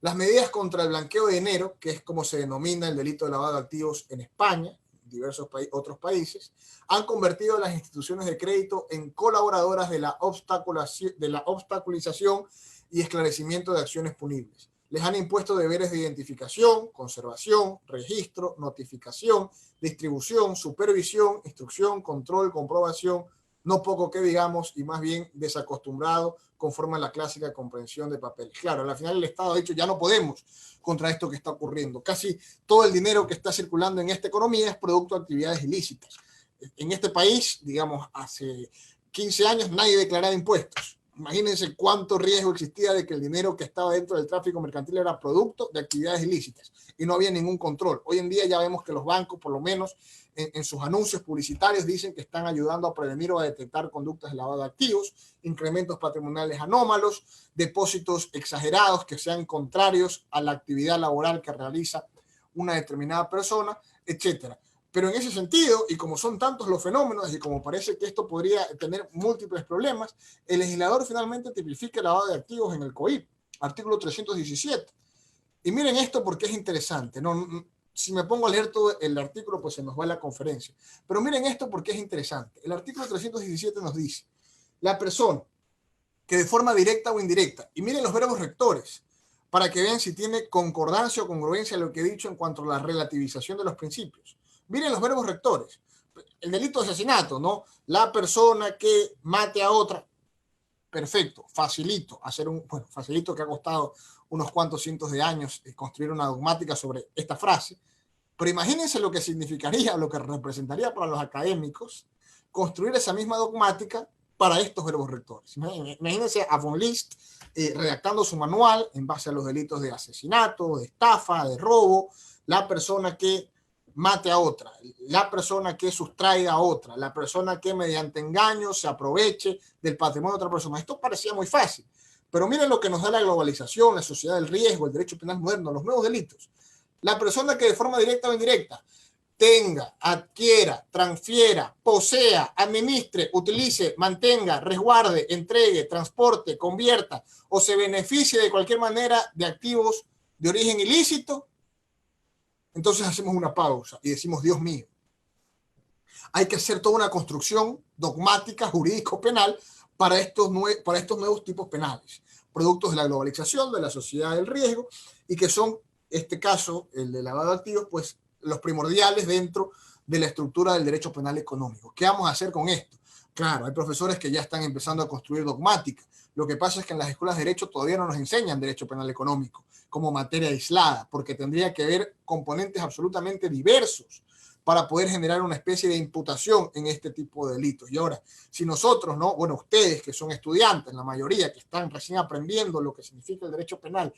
las medidas contra el blanqueo de dinero, que es como se denomina el delito de lavado de activos en España, diversos otros países, han convertido a las instituciones de crédito en colaboradoras de la obstaculización y esclarecimiento de acciones punibles. Les han impuesto deberes de identificación, conservación, registro, notificación, distribución, supervisión, instrucción, control, comprobación, no poco que digamos, y más bien desacostumbrado conforme a la clásica comprensión de papeles. Claro, al final el Estado ha dicho ya no podemos contra esto que está ocurriendo. Casi todo el dinero que está circulando en esta economía es producto de actividades ilícitas. En este país, digamos, hace 15 años nadie declaraba impuestos. Imagínense cuánto riesgo existía de que el dinero que estaba dentro del tráfico mercantil era producto de actividades ilícitas y no había ningún control. Hoy en día ya vemos que los bancos, por lo menos en sus anuncios publicitarios, dicen que están ayudando a prevenir o a detectar conductas de lavado de activos, incrementos patrimoniales anómalos, depósitos exagerados que sean contrarios a la actividad laboral que realiza una determinada persona, etcétera. Pero en ese sentido, y como son tantos los fenómenos y como parece que esto podría tener múltiples problemas, el legislador finalmente tipifica el lavado de activos en el COIP, artículo 317. Y miren esto porque es interesante. Si me pongo a leer todo el artículo, pues se nos va la conferencia. Pero miren esto porque es interesante. El artículo 317 nos dice, la persona que de forma directa o indirecta, y miren los verbos rectores, para que vean si tiene concordancia o congruencia lo que he dicho en cuanto a la relativización de los principios. Miren los verbos rectores. El delito de asesinato, ¿no? La persona que mate a otra, perfecto, facilito hacer facilito que ha costado unos cuantos cientos de años construir una dogmática sobre esta frase, pero imagínense lo que significaría, lo que representaría para los académicos construir esa misma dogmática para estos verbos rectores. Imagínense a von List redactando su manual en base a los delitos de asesinato, de estafa, de robo, la persona que mate a otra, la persona que sustraiga a otra, la persona que mediante engaño se aproveche del patrimonio de otra persona. Esto parecía muy fácil, pero miren lo que nos da la globalización, la sociedad del riesgo, el derecho penal moderno, los nuevos delitos. La persona que de forma directa o indirecta tenga, adquiera, transfiera, posea, administre, utilice, mantenga, resguarde, entregue, transporte, convierta o se beneficie de cualquier manera de activos de origen ilícito, entonces hacemos una pausa y decimos, Dios mío, hay que hacer toda una construcción dogmática, jurídico-penal para estos nuevos tipos penales, productos de la globalización, de la sociedad del riesgo, y que son, este caso, el de lavado de activos, pues los primordiales dentro de la estructura del derecho penal económico. ¿Qué vamos a hacer con esto? Claro, hay profesores que ya están empezando a construir dogmática. Lo que pasa es que en las escuelas de derecho todavía no nos enseñan derecho penal económico como materia aislada, porque tendría que haber componentes absolutamente diversos para poder generar una especie de imputación en este tipo de delitos. Y ahora, si nosotros, ¿no? Bueno, ustedes que son estudiantes, la mayoría que están recién aprendiendo lo que significa el derecho penal,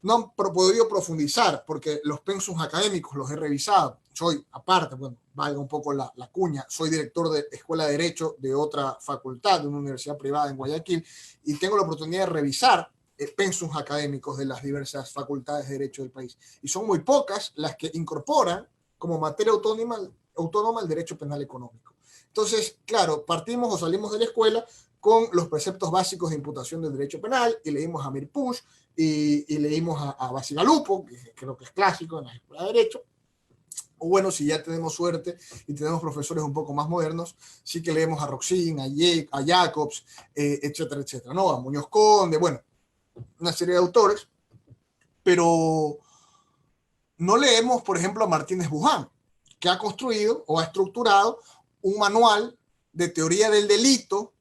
no han podido profundizar porque los pensums académicos los he revisado. Soy, aparte, bueno, valga un poco la cuña, soy director de Escuela de Derecho de otra facultad, de una universidad privada en Guayaquil, y tengo la oportunidad de revisar pensums académicos de las diversas facultades de Derecho del país. Y son muy pocas las que incorporan como materia autónoma el derecho penal económico. Entonces, claro, partimos o salimos de la escuela con los preceptos básicos de imputación del derecho penal, y leímos a Mirpuch, y leímos a Bacigalupo, que creo que es clásico en la escuela de Derecho. O bueno, si ya tenemos suerte y tenemos profesores un poco más modernos, sí que leemos a Roxin, a Jacobs, etcétera, etcétera, ¿no? A Muñoz Conde, bueno, una serie de autores, pero no leemos, por ejemplo, a Martínez Buján, que ha construido o ha estructurado un manual de teoría del delito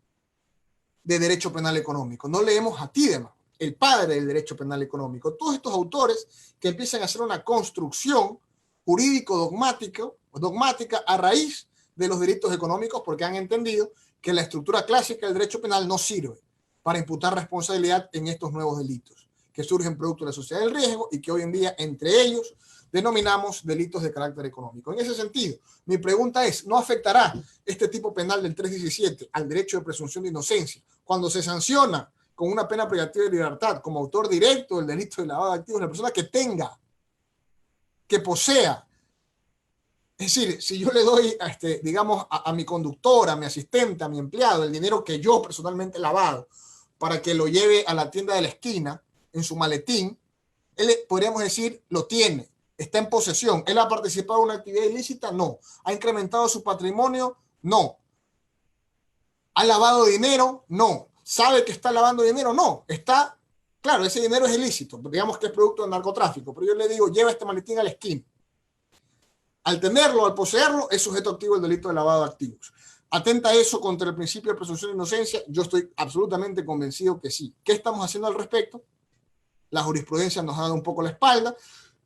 de derecho penal económico. No leemos a Tiedemann, el padre del derecho penal económico. Todos estos autores que empiezan a hacer una construcción jurídico-dogmática a raíz de los delitos económicos, porque han entendido que la estructura clásica del derecho penal no sirve para imputar responsabilidad en estos nuevos delitos que surgen producto de la sociedad del riesgo y que hoy en día entre ellos denominamos delitos de carácter económico. En ese sentido, mi pregunta es, ¿no afectará este tipo penal del 317 al derecho de presunción de inocencia cuando se sanciona con una pena privativa de libertad como autor directo del delito de lavado de activos la persona que tenga, que posea? Es decir, si yo le doy, digamos, a mi conductor, a mi asistente, a mi empleado, el dinero que yo personalmente he lavado para que lo lleve a la tienda de la esquina en su maletín, él, podríamos decir, lo tiene, está en posesión. ¿Él ha participado en una actividad ilícita? No. ¿Ha incrementado su patrimonio? No. ¿Ha lavado dinero? No. ¿Sabe que está lavando dinero? No. Está, claro, ese dinero es ilícito, digamos que es producto del narcotráfico, pero yo le digo, lleva este maletín a la esquina. Al tenerlo, al poseerlo, es sujeto activo del delito de lavado de activos. ¿Atenta eso contra el principio de presunción de inocencia? Yo estoy absolutamente convencido que sí. ¿Qué estamos haciendo al respecto? La jurisprudencia nos ha dado un poco la espalda.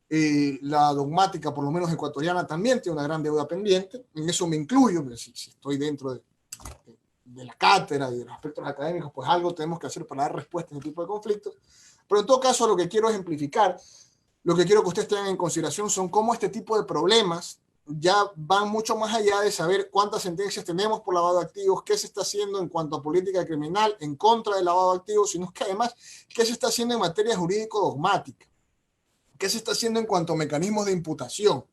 La dogmática, por lo menos ecuatoriana, también tiene una gran deuda pendiente. En eso me incluyo, si estoy dentro de la cátedra y de los aspectos académicos, pues algo tenemos que hacer para dar respuesta a este tipo de conflictos. Pero en todo caso, lo que quiero ejemplificar, lo que quiero que ustedes tengan en consideración son cómo este tipo de problemas ya van mucho más allá de saber cuántas sentencias tenemos por lavado de activos, qué se está haciendo en cuanto a política criminal en contra del lavado de activos, sino que además, qué se está haciendo en materia jurídico-dogmática, qué se está haciendo en cuanto a mecanismos de imputación,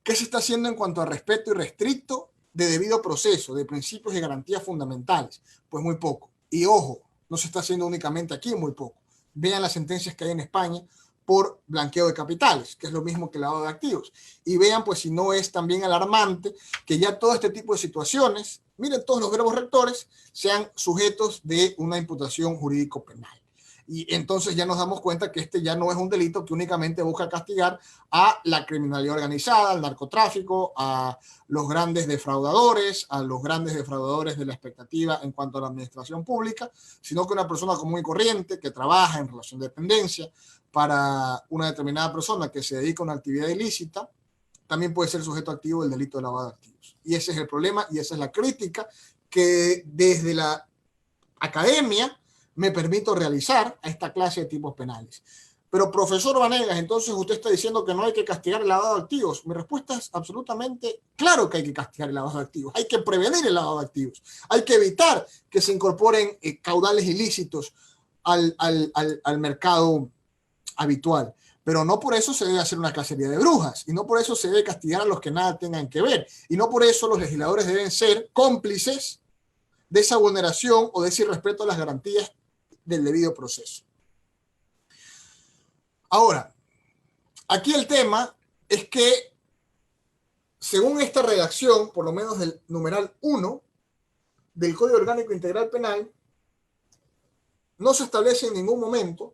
qué se está haciendo en cuanto a respeto irrestricto de debido proceso, de principios y garantías fundamentales. Pues muy poco. Y ojo, no se está haciendo únicamente aquí, muy poco. Vean las sentencias que hay en España por blanqueo de capitales, que es lo mismo que lavado de activos. Y vean, pues, si no es también alarmante que ya todo este tipo de situaciones, miren, todos los verbos rectores sean sujetos de una imputación jurídico-penal. Y entonces ya nos damos cuenta que este ya no es un delito que únicamente busca castigar a la criminalidad organizada, al narcotráfico, a los grandes defraudadores, de la expectativa en cuanto a la administración pública, sino que una persona común y corriente que trabaja en relación de dependencia para una determinada persona que se dedica a una actividad ilícita, también puede ser sujeto activo del delito de lavado de activos. Y ese es el problema y esa es la crítica que desde la academia me permito realizar a esta clase de tipos penales. Pero, profesor Vanegas, entonces usted está diciendo que no hay que castigar el lavado de activos. Mi respuesta es absolutamente claro que hay que castigar el lavado de activos. Hay que prevenir el lavado de activos. Hay que evitar que se incorporen caudales ilícitos al mercado habitual. Pero no por eso se debe hacer una cacería de brujas y no por eso se debe castigar a los que nada tengan que ver. Y no por eso los legisladores deben ser cómplices de esa vulneración o de ese irrespeto a las garantías del debido proceso. Ahora, aquí el tema es que, según esta redacción, por lo menos del numeral 1 del Código Orgánico Integral Penal, no se establece en ningún momento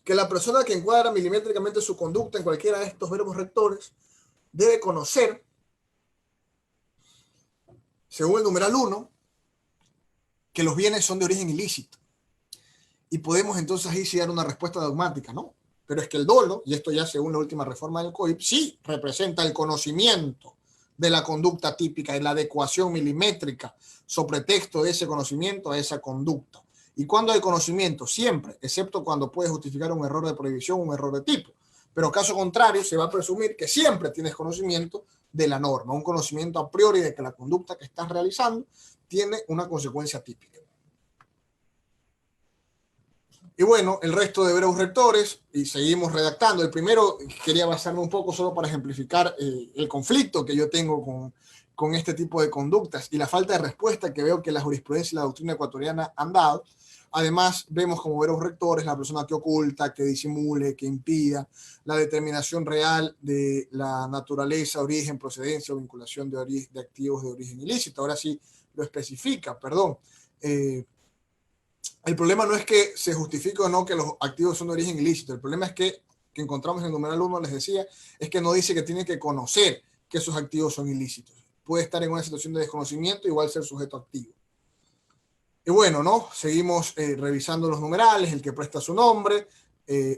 que la persona que encuadra milimétricamente su conducta en cualquiera de estos verbos rectores debe conocer, según el numeral 1, que los bienes son de origen ilícito. Y podemos entonces ahí sí dar una respuesta dogmática, ¿no? Pero es que el dolo, y esto ya según la última reforma del COIP, sí representa el conocimiento de la conducta típica y la adecuación milimétrica sobre pretexto de ese conocimiento a esa conducta. ¿Y cuándo hay conocimiento? Siempre, excepto cuando puede justificar un error de prohibición, un error de tipo. Pero caso contrario, se va a presumir que siempre tienes conocimiento de la norma, un conocimiento a priori de que la conducta que estás realizando tiene una consecuencia típica. Y bueno, el resto de verbos rectores, y seguimos redactando. El primero, quería basarme un poco solo para ejemplificar el conflicto que yo tengo con este tipo de conductas y la falta de respuesta que veo que la jurisprudencia y la doctrina ecuatoriana han dado. Además, vemos como verbos rectores la persona que oculta, que disimule, que impida, la determinación real de la naturaleza, origen, procedencia o vinculación de activos de origen ilícito. Ahora sí lo especifica, perdón. El problema no es que se justifique o no que los activos son de origen ilícito. El problema es que encontramos en el numeral 1, les decía, es que no dice que tiene que conocer que esos activos son ilícitos. Puede estar en una situación de desconocimiento, igual ser sujeto activo. Y bueno, ¿no? Seguimos revisando los numerales, el que presta su nombre,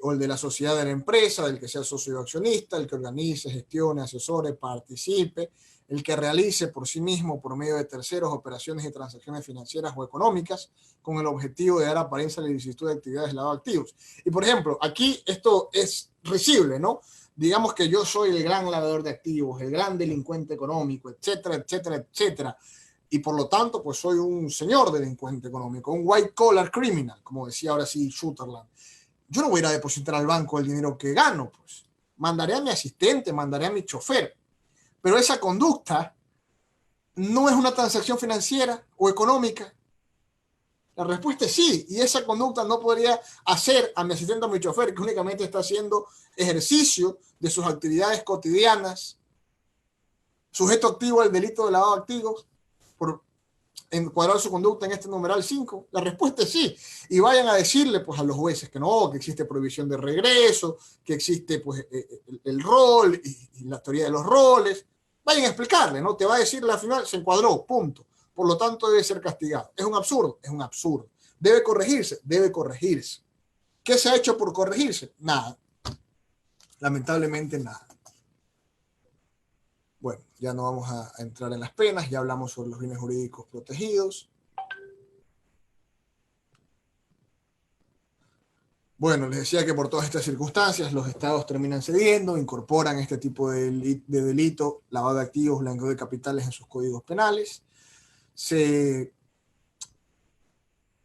o el de la sociedad de la empresa, el que sea socio accionista, el que organice, gestione, asesore, participe, el que realice por sí mismo, por medio de terceros, operaciones y transacciones financieras o económicas, con el objetivo de dar apariencia a la ilicitud de actividades de lavado de activos. Y por ejemplo, aquí esto es risible, ¿no? Digamos que yo soy el gran lavador de activos, el gran delincuente económico, etcétera, etcétera, etcétera. Y por lo tanto, pues soy un señor delincuente económico, un white collar criminal, como decía ahora sí Sutherland. Yo no voy a ir a depositar al banco el dinero que gano, pues. Mandaré a mi asistente, mandaré a mi chofer. Pero esa conducta no es una transacción financiera o económica. La respuesta es sí, y esa conducta no podría hacer a mi asistente o a mi chofer, que únicamente está haciendo ejercicio de sus actividades cotidianas, sujeto activo al delito de lavado de activos, por encuadrar su conducta en este numeral 5? La respuesta es sí. Y vayan a decirle pues a los jueces que no, que existe prohibición de regreso, que existe pues el rol y la teoría de los roles. Vayan a explicarle, ¿no? Te va a decir al final, se encuadró, punto. Por lo tanto, debe ser castigado. ¿Es un absurdo? Es un absurdo. ¿Debe corregirse? Debe corregirse. ¿Qué se ha hecho por corregirse? Nada. Lamentablemente nada. Bueno, ya no vamos a entrar en las penas, ya hablamos sobre los bienes jurídicos protegidos. Bueno, les decía que por todas estas circunstancias los estados terminan cediendo, incorporan este tipo de delito, lavado de activos, blanqueo de capitales en sus códigos penales. Se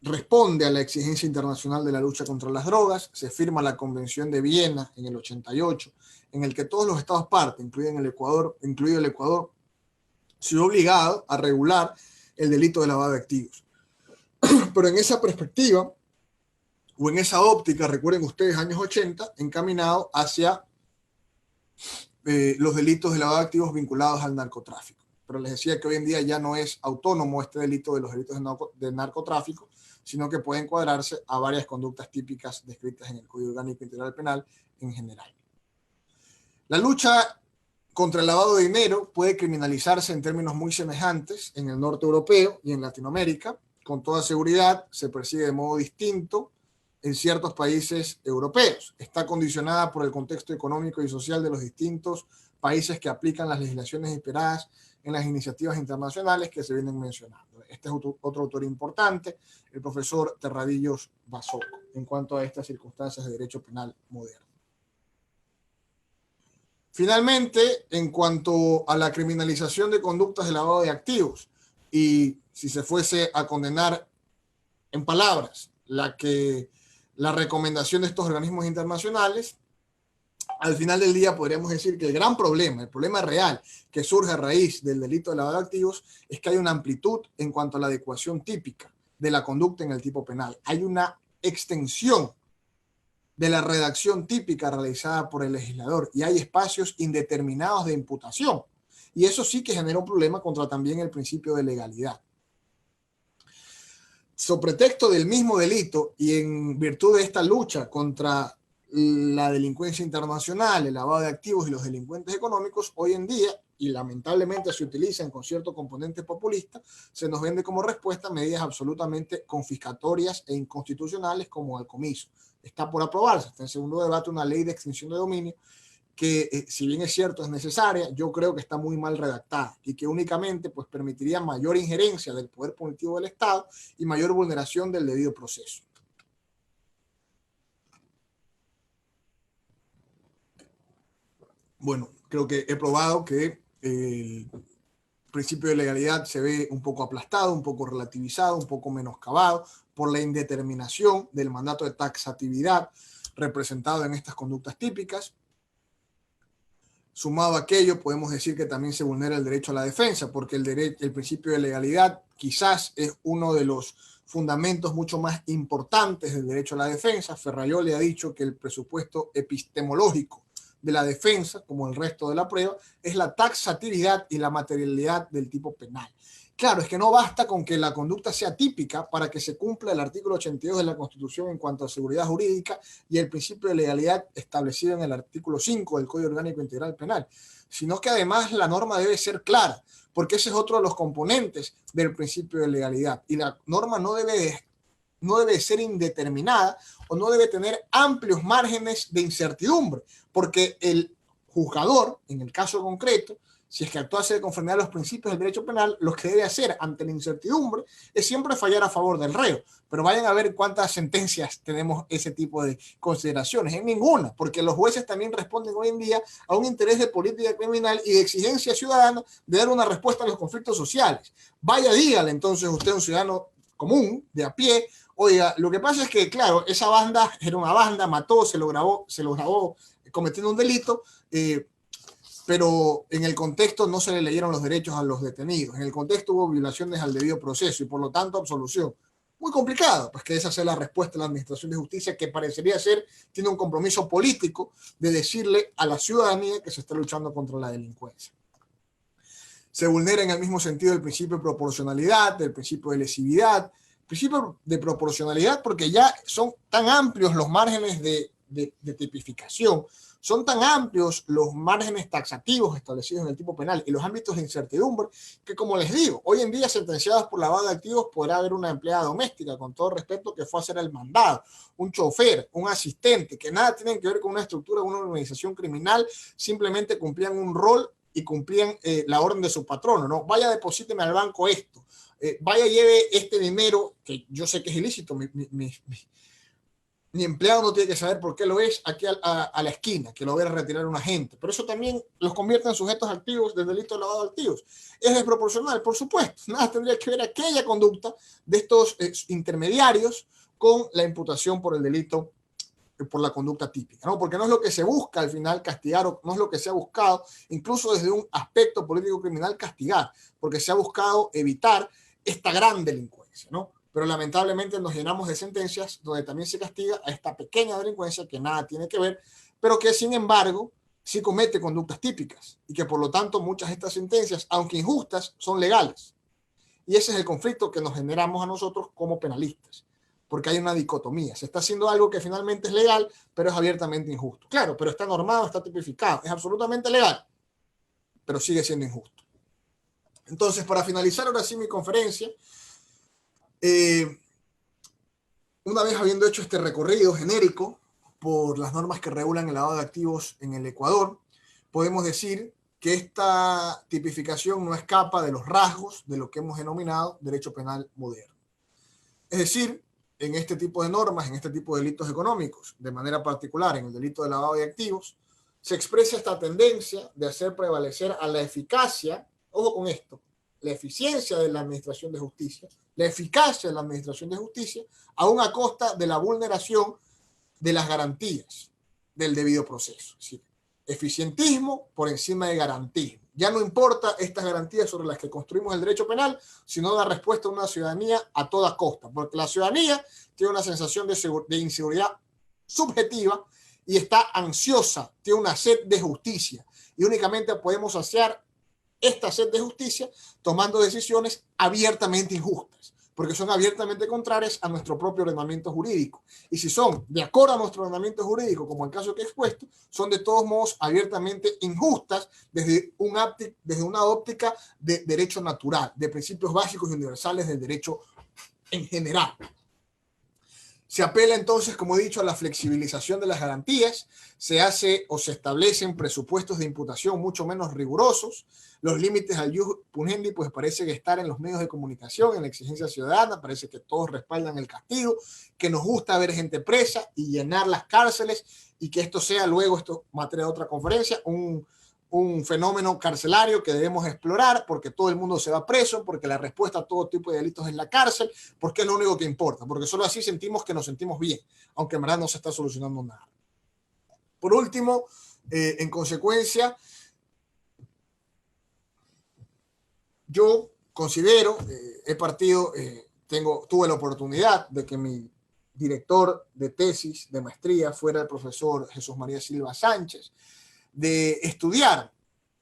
responde a la exigencia internacional de la lucha contra las drogas, se firma la Convención de Viena en el 88, en el que todos los estados partes, incluido el Ecuador, se ve obligado a regular el delito de lavado de activos. Pero en esa perspectiva, o en esa óptica, recuerden ustedes, años 80, encaminado hacia los delitos de lavado de activos vinculados al narcotráfico. pero les decía que hoy en día ya no es autónomo este delito de los delitos de narcotráfico, sino que puede encuadrarse a varias conductas típicas descritas en el Código Orgánico Integral Penal en general. La lucha contra el lavado de dinero puede criminalizarse en términos muy semejantes en el norte europeo y en Latinoamérica. Con toda seguridad se persigue de modo distinto en ciertos países europeos. Está condicionada por el contexto económico y social de los distintos países que aplican las legislaciones esperadas en las iniciativas internacionales que se vienen mencionando. Este es otro autor importante, el profesor Terradillos Basoco, en cuanto a estas circunstancias de derecho penal moderno. Finalmente, en cuanto a la criminalización de conductas de lavado de activos, y si se fuese a condenar en palabras la recomendación de estos organismos internacionales, al final del día podríamos decir que el gran problema, el problema real que surge a raíz del delito de lavado de activos es que hay una amplitud en cuanto a la adecuación típica de la conducta en el tipo penal. Hay una extensión de la redacción típica realizada por el legislador y hay espacios indeterminados de imputación. Y eso sí que genera un problema contra también el principio de legalidad. Sobre pretexto del mismo delito y en virtud de esta lucha contra la delincuencia internacional, el lavado de activos y los delincuentes económicos, hoy en día, y lamentablemente se utilizan con cierto componente populista, se nos vende como respuesta medidas absolutamente confiscatorias e inconstitucionales como el comiso. Está por aprobarse, está en segundo debate una ley de extinción de dominio que, si bien es cierto, es necesaria, yo creo que está muy mal redactada y que únicamente pues, permitiría mayor injerencia del poder punitivo del Estado y mayor vulneración del debido proceso. Bueno, creo que he probado que el principio de legalidad se ve un poco aplastado, un poco relativizado, un poco menoscabado por la indeterminación del mandato de taxatividad representado en estas conductas típicas. Sumado a aquello, podemos decir que también se vulnera el derecho a la defensa, porque el principio de legalidad quizás es uno de los fundamentos mucho más importantes del derecho a la defensa. Ferrajoli ha dicho que el presupuesto epistemológico de la defensa, como el resto de la prueba, es la taxatividad y la materialidad del tipo penal. Claro, es que no basta con que la conducta sea típica para que se cumpla el artículo 82 de la Constitución en cuanto a seguridad jurídica y el principio de legalidad establecido en el artículo 5 del Código Orgánico Integral Penal, sino que además la norma debe ser clara, porque ese es otro de los componentes del principio de legalidad. Y la norma no debe ser indeterminada o no debe tener amplios márgenes de incertidumbre, porque el juzgador, en el caso concreto, si es que actuase de conformidad a los principios del derecho penal, lo que debe hacer ante la incertidumbre es siempre fallar a favor del reo. Pero vayan a ver cuántas sentencias tenemos ese tipo de consideraciones. En ninguna, porque los jueces también responden hoy en día a un interés de política criminal y de exigencia ciudadana de dar una respuesta a los conflictos sociales. Vaya, dígale entonces usted, un ciudadano común, de a pie, oiga, lo que pasa es que, claro, esa banda era una banda, mató, se lo grabó cometiendo un delito, pero en el contexto no se le leyeron los derechos a los detenidos, en el contexto hubo violaciones al debido proceso y por lo tanto absolución. Muy complicado, pues que esa sea la respuesta de la Administración de Justicia, que parecería ser, tiene un compromiso político de decirle a la ciudadanía que se está luchando contra la delincuencia. Se vulnera en el mismo sentido el principio de proporcionalidad, el principio de lesividad, principio de proporcionalidad porque ya son tan amplios los márgenes de tipificación, son tan amplios los márgenes taxativos establecidos en el tipo penal y los ámbitos de incertidumbre que, como les digo, hoy en día sentenciados por lavado de activos podrá haber una empleada doméstica, con todo respeto, que fue a hacer el mandado, un chofer, un asistente, que nada tienen que ver con una estructura, una organización criminal, simplemente cumplían un rol y cumplían la orden de su patrono, ¿no? Vaya, deposíteme al banco esto, vaya, lleve este dinero, que yo sé que es ilícito, mi empleado no tiene que saber por qué lo es aquí a la esquina, que lo va a retirar un agente. Pero eso también los convierte en sujetos activos del delito de lavado de activos. Es desproporcional, por supuesto. Nada tendría que ver aquella conducta de estos intermediarios con la imputación por el delito, por la conducta típica, ¿no? Porque no es lo que se busca al final castigar, o no es lo que se ha buscado, incluso desde un aspecto político criminal, castigar, porque se ha buscado evitar esta gran delincuencia, ¿no? Pero lamentablemente nos llenamos de sentencias donde también se castiga a esta pequeña delincuencia que nada tiene que ver, pero que sin embargo sí comete conductas típicas y que por lo tanto muchas de estas sentencias, aunque injustas, son legales. Y ese es el conflicto que nos generamos a nosotros como penalistas, porque hay una dicotomía. Se está haciendo algo que finalmente es legal, pero es abiertamente injusto. Claro, pero está normado, está tipificado, es absolutamente legal, pero sigue siendo injusto. Entonces, para finalizar ahora sí mi conferencia, una vez habiendo hecho este recorrido genérico por las normas que regulan el lavado de activos en el Ecuador, podemos decir que esta tipificación no escapa de los rasgos de lo que hemos denominado derecho penal moderno. Es decir, en este tipo de normas, en este tipo de delitos económicos, de manera particular en el delito de lavado de activos, se expresa esta tendencia de hacer prevalecer a la eficacia, ojo con esto, la eficiencia de la administración de justicia, la eficacia de la administración de justicia, aún a costa de la vulneración de las garantías del debido proceso. ¿Sí? Eficientismo por encima de garantismo. Ya no importa estas garantías sobre las que construimos el derecho penal, sino dar respuesta a una ciudadanía a toda costa, porque la ciudadanía tiene una sensación de inseguridad subjetiva y está ansiosa, tiene una sed de justicia, y únicamente podemos saciar esta sed de justicia tomando decisiones abiertamente injustas, porque son abiertamente contrarias a nuestro propio ordenamiento jurídico. Y si son de acuerdo a nuestro ordenamiento jurídico, como el caso que he expuesto, son de todos modos abiertamente injustas desde una óptica de derecho natural, de principios básicos y universales del derecho en general. Se apela entonces, como he dicho, a la flexibilización de las garantías, se hace o se establecen presupuestos de imputación mucho menos rigurosos, los límites al ius puniendi pues parece que estar en los medios de comunicación, en la exigencia ciudadana, parece que todos respaldan el castigo, que nos gusta ver gente presa y llenar las cárceles y que esto sea luego, esto materia de otra conferencia, un fenómeno carcelario que debemos explorar porque todo el mundo se va preso, porque la respuesta a todo tipo de delitos es la cárcel, porque es lo único que importa, porque solo así sentimos que nos sentimos bien, aunque en verdad no se está solucionando nada. Por último, en consecuencia, yo considero, tuve la oportunidad de que mi director de tesis de maestría fuera el profesor Jesús María Silva Sánchez, de estudiar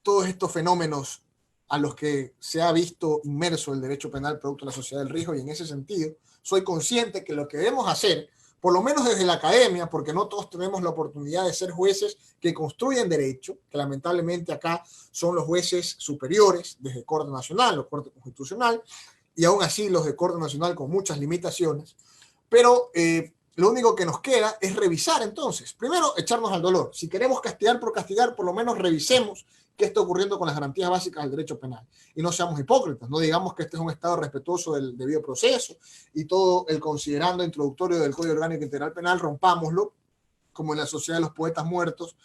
todos estos fenómenos a los que se ha visto inmerso el derecho penal producto de la sociedad del riesgo, y en ese sentido soy consciente que lo que debemos hacer, por lo menos desde la academia, porque no todos tenemos la oportunidad de ser jueces que construyen derecho, que lamentablemente acá son los jueces superiores desde Corte Nacional o Corte Constitucional, y aún así los de Corte Nacional con muchas limitaciones, pero lo único que nos queda es revisar entonces. Primero, echarnos al dolor. Si queremos castigar por castigar, por lo menos revisemos qué está ocurriendo con las garantías básicas del derecho penal. Y no seamos hipócritas, no digamos que este es un Estado respetuoso del debido proceso y todo el considerando introductorio del Código Orgánico Integral Penal, rompámoslo, como en la Sociedad de los Poetas Muertos,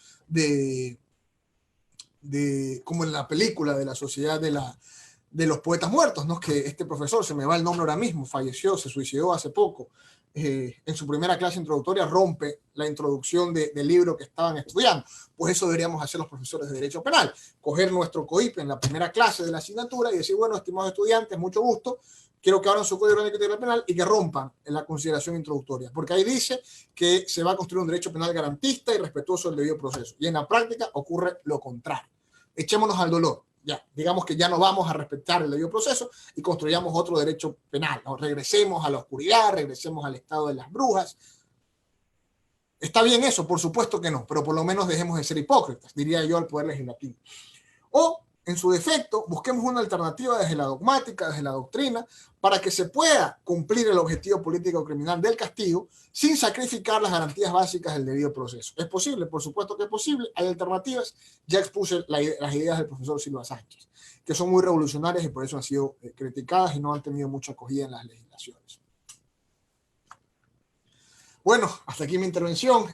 como en la película de la Sociedad de los Poetas Muertos, ¿no? Que este profesor, se me va el nombre ahora mismo, falleció, se suicidó hace poco, en su primera clase introductoria rompe la introducción del libro que estaban estudiando. Pues eso deberíamos hacer los profesores de Derecho Penal, coger nuestro COIP en la primera clase de la asignatura y decir, bueno, estimados estudiantes, mucho gusto, quiero que abran su Código Orgánico Integral Penal y que rompan en la consideración introductoria, porque ahí dice que se va a construir un derecho penal garantista y respetuoso del debido proceso, y en la práctica ocurre lo contrario. Echémonos al dolor. Ya, digamos que ya no vamos a respetar el debido proceso y construyamos otro derecho penal, ¿no? Regresemos a la oscuridad, regresemos al estado de las brujas. ¿Está bien eso? Por supuesto que no, pero por lo menos dejemos de ser hipócritas, diría yo al Poder Legislativo. O, en su defecto, busquemos una alternativa desde la dogmática, desde la doctrina, para que se pueda cumplir el objetivo político criminal del castigo sin sacrificar las garantías básicas del debido proceso. ¿Es posible? Por supuesto que es posible. Hay alternativas. Ya expuse las ideas del profesor Silva Sánchez, que son muy revolucionarias y por eso han sido criticadas y no han tenido mucha acogida en las legislaciones. Bueno, hasta aquí mi intervención.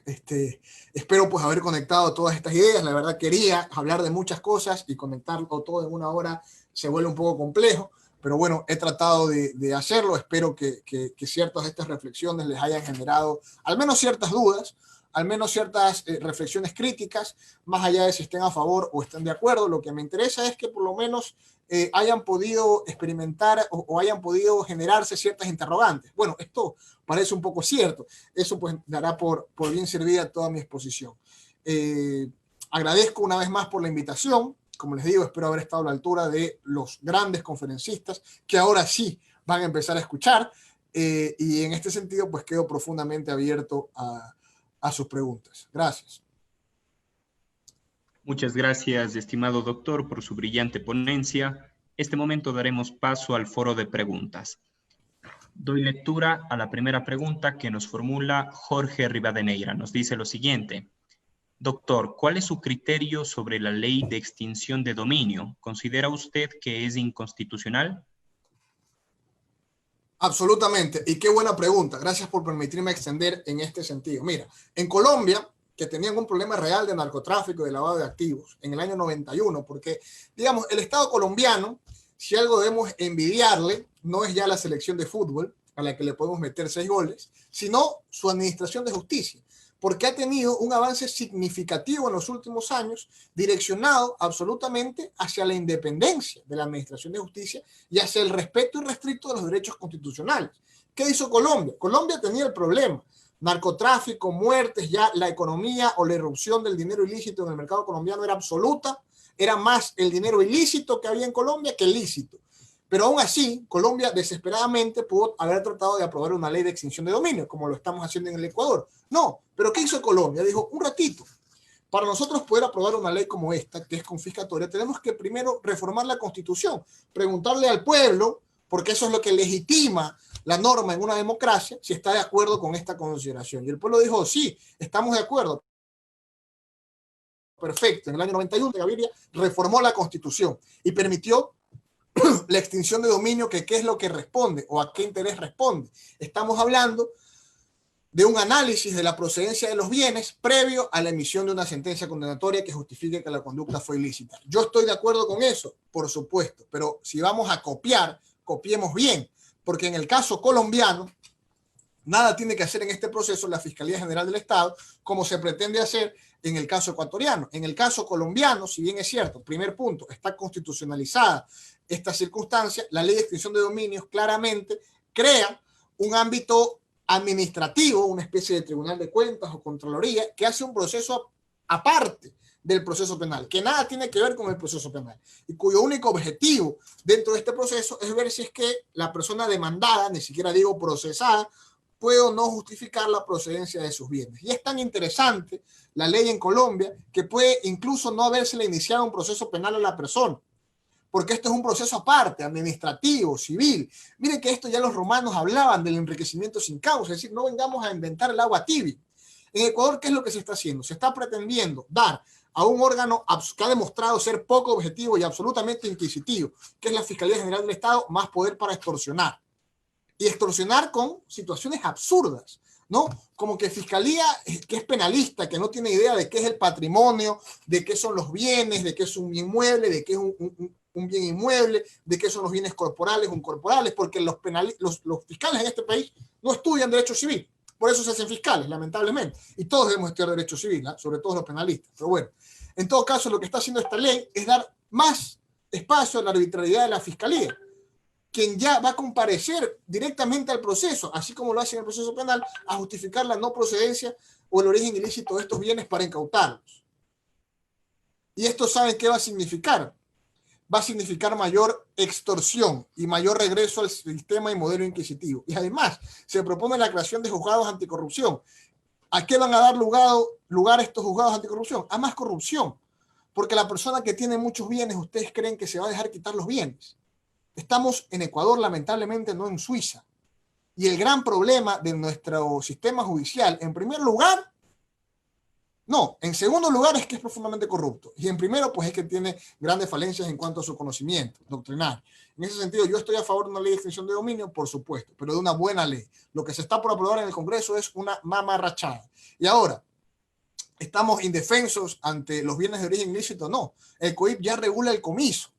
Espero pues haber conectado todas estas ideas. La verdad quería hablar de muchas cosas y conectarlo todo en una hora se vuelve un poco complejo, pero bueno, he tratado de hacerlo. Espero que ciertas de estas reflexiones les hayan generado al menos ciertas dudas, al menos ciertas reflexiones críticas, más allá de si estén a favor o estén de acuerdo. Lo que me interesa es que por lo menos hayan podido experimentar o hayan podido generarse ciertas interrogantes. Bueno, esto parece un poco cierto. Eso pues dará por bien servida toda mi exposición. Agradezco una vez más por la invitación. Como les digo, espero haber estado a la altura de los grandes conferencistas que ahora sí van a empezar a escuchar. Y en este sentido, pues quedo profundamente abierto a sus preguntas. Gracias. Muchas gracias, estimado doctor, por su brillante ponencia. Este momento daremos paso al foro de preguntas. Doy lectura a la primera pregunta que nos formula Jorge Rivadeneira. Nos dice lo siguiente. Doctor, ¿cuál es su criterio sobre la ley de extinción de dominio? ¿Considera usted que es inconstitucional? Absolutamente. Y qué buena pregunta. Gracias por permitirme extender en este sentido. Mira, en Colombia, que tenían un problema real de narcotráfico y de lavado de activos en el año 91, porque, digamos, el Estado colombiano, si algo debemos envidiarle, no es ya la selección de fútbol, a la que le podemos meter 6 goles, sino su administración de justicia, porque ha tenido un avance significativo en los últimos años, direccionado absolutamente hacia la independencia de la administración de justicia y hacia el respeto irrestricto de los derechos constitucionales. ¿Qué hizo Colombia? Colombia tenía el problema. Narcotráfico, muertes, ya la economía o la irrupción del dinero ilícito en el mercado colombiano era absoluta, era más el dinero ilícito que había en Colombia que el lícito. Pero aún así, Colombia desesperadamente pudo haber tratado de aprobar una ley de extinción de dominio, como lo estamos haciendo en el Ecuador. No, pero ¿qué hizo Colombia? Dijo, un ratito, para nosotros poder aprobar una ley como esta, que es confiscatoria, tenemos que primero reformar la Constitución, preguntarle al pueblo, porque eso es lo que legitima la norma en una democracia, si está de acuerdo con esta consideración. Y el pueblo dijo, sí, estamos de acuerdo. Perfecto. En el año 91, Gaviria reformó la Constitución y permitió la extinción de dominio, que qué es lo que responde o a qué interés responde. Estamos hablando de un análisis de la procedencia de los bienes previo a la emisión de una sentencia condenatoria que justifique que la conducta fue ilícita. Yo estoy de acuerdo con eso, por supuesto, pero si vamos a copiar, copiemos bien, porque en el caso colombiano, nada tiene que hacer en este proceso la Fiscalía General del Estado como se pretende hacer en el caso ecuatoriano. En el caso colombiano, si bien es cierto, primer punto, está constitucionalizada esta circunstancia, la ley de extinción de dominios claramente crea un ámbito administrativo, una especie de tribunal de cuentas o contraloría, que hace un proceso aparte del proceso penal, que nada tiene que ver con el proceso penal, y cuyo único objetivo dentro de este proceso es ver si es que la persona demandada, ni siquiera digo procesada, puede o no justificar la procedencia de sus bienes. Y es tan interesante la ley en Colombia que puede incluso no habérsele iniciado un proceso penal a la persona, porque esto es un proceso aparte, administrativo, civil. Miren que esto ya los romanos hablaban del enriquecimiento sin causa, es decir, no vengamos a inventar el agua tibia. En Ecuador, ¿qué es lo que se está haciendo? Se está pretendiendo dar a un órgano que ha demostrado ser poco objetivo y absolutamente inquisitivo, que es la Fiscalía General del Estado, más poder para extorsionar. Y extorsionar con situaciones absurdas, ¿no? Como que Fiscalía, que es penalista, que no tiene idea de qué es el patrimonio, de qué son los bienes, de qué es un inmueble, de qué es un bien inmueble, de qué son los bienes corporales o incorporales, porque los fiscales en este país no estudian derecho civil. Por eso se hacen fiscales, lamentablemente. Y todos debemos estudiar derecho civil, ¿eh? Sobre todo los penalistas. Pero bueno, en todo caso, lo que está haciendo esta ley es dar más espacio a la arbitrariedad de la Fiscalía, quien ya va a comparecer directamente al proceso, así como lo hace en el proceso penal, a justificar la no procedencia o el origen ilícito de estos bienes para incautarlos. Y esto, ¿saben qué va a significar? Va a significar mayor extorsión y mayor regreso al sistema y modelo inquisitivo. Y además, se propone la creación de juzgados anticorrupción. ¿A qué van a dar lugar estos juzgados anticorrupción? A más corrupción. Porque la persona que tiene muchos bienes, ¿ustedes creen que se va a dejar quitar los bienes? Estamos en Ecuador, lamentablemente, no en Suiza. Y el gran problema de nuestro sistema judicial, en primer lugar, no, en segundo lugar es que es profundamente corrupto. Y en primero, pues es que tiene grandes falencias en cuanto a su conocimiento doctrinal. En ese sentido, yo estoy a favor de una ley de extinción de dominio, por supuesto, pero de una buena ley. Lo que se está por aprobar en el Congreso es una mamarrachada. Y ahora, ¿estamos indefensos ante los bienes de origen ilícito? No. El COIP ya regula el comiso.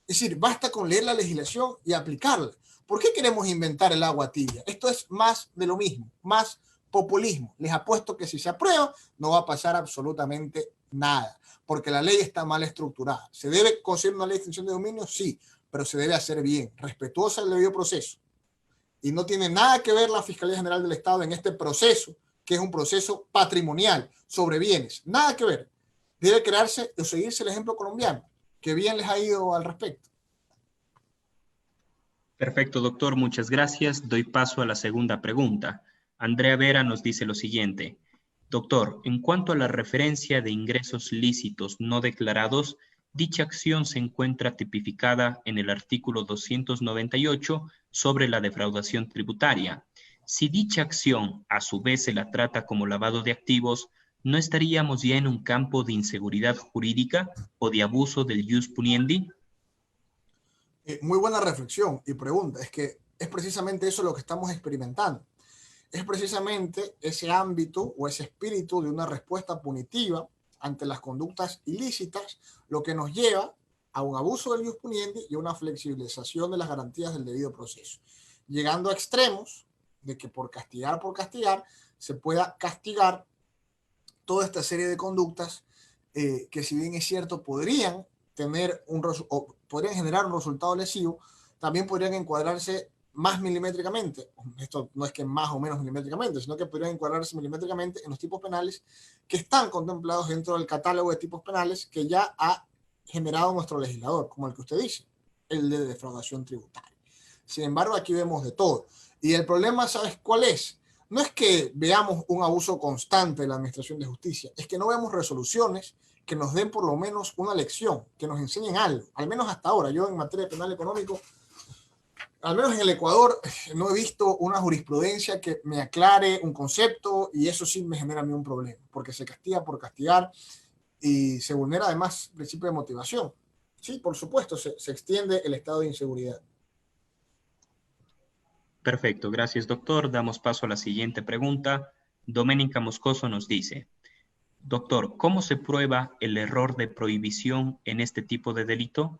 Es decir, basta con leer la legislación y aplicarla. ¿Por qué queremos inventar el agua tibia? Esto es más de lo mismo, más populismo. Les apuesto que si se aprueba no va a pasar absolutamente nada, porque la ley está mal estructurada. ¿Se debe conseguir una ley de extinción de dominio? Sí, pero se debe hacer bien, respetuosa del debido proceso. Y no tiene nada que ver la Fiscalía General del Estado en este proceso, que es un proceso patrimonial sobre bienes. Nada que ver. debe crearse o seguirse el ejemplo colombiano, que bien les ha ido al respecto. Perfecto, doctor, muchas gracias. Doy paso a la segunda pregunta. Andrea Vera nos dice lo siguiente. Doctor, en cuanto a la referencia de ingresos lícitos no declarados, dicha acción se encuentra tipificada en el artículo 298 sobre la defraudación tributaria. Si dicha acción a su vez se la trata como lavado de activos, ¿no estaríamos ya en un campo de inseguridad jurídica o de abuso del ius puniendi? Muy buena reflexión y pregunta. Es que es precisamente eso lo que estamos experimentando. Es precisamente ese ámbito o ese espíritu de una respuesta punitiva ante las conductas ilícitas lo que nos lleva a un abuso del ius puniendi y a una flexibilización de las garantías del debido proceso, llegando a extremos de que por castigar se pueda castigar toda esta serie de conductas que, si bien es cierto, podrían tener o podrían generar un resultado lesivo, también podrían encuadrarse más milimétricamente. Esto no es que más o menos milimétricamente, sino que podrían encuadrarse milimétricamente en los tipos penales que están contemplados dentro del catálogo de tipos penales que ya ha generado nuestro legislador, como el que usted dice, el de defraudación tributaria. Sin embargo, aquí vemos de todo. Y el problema, ¿sabes cuál es? No es que veamos un abuso constante de la administración de justicia, es que no vemos resoluciones que nos den por lo menos una lección, que nos enseñen algo, al menos hasta ahora. Yo en materia de penal económico, al menos en el Ecuador, no he visto una jurisprudencia que me aclare un concepto, y eso sí me genera a mí un problema, porque se castiga por castigar y se vulnera además el principio de motivación. Sí, por supuesto, se extiende el estado de inseguridad. Perfecto, gracias doctor. Damos paso a la siguiente pregunta. Doménica Moscoso nos dice, doctor, ¿cómo se prueba el error de prohibición en este tipo de delito?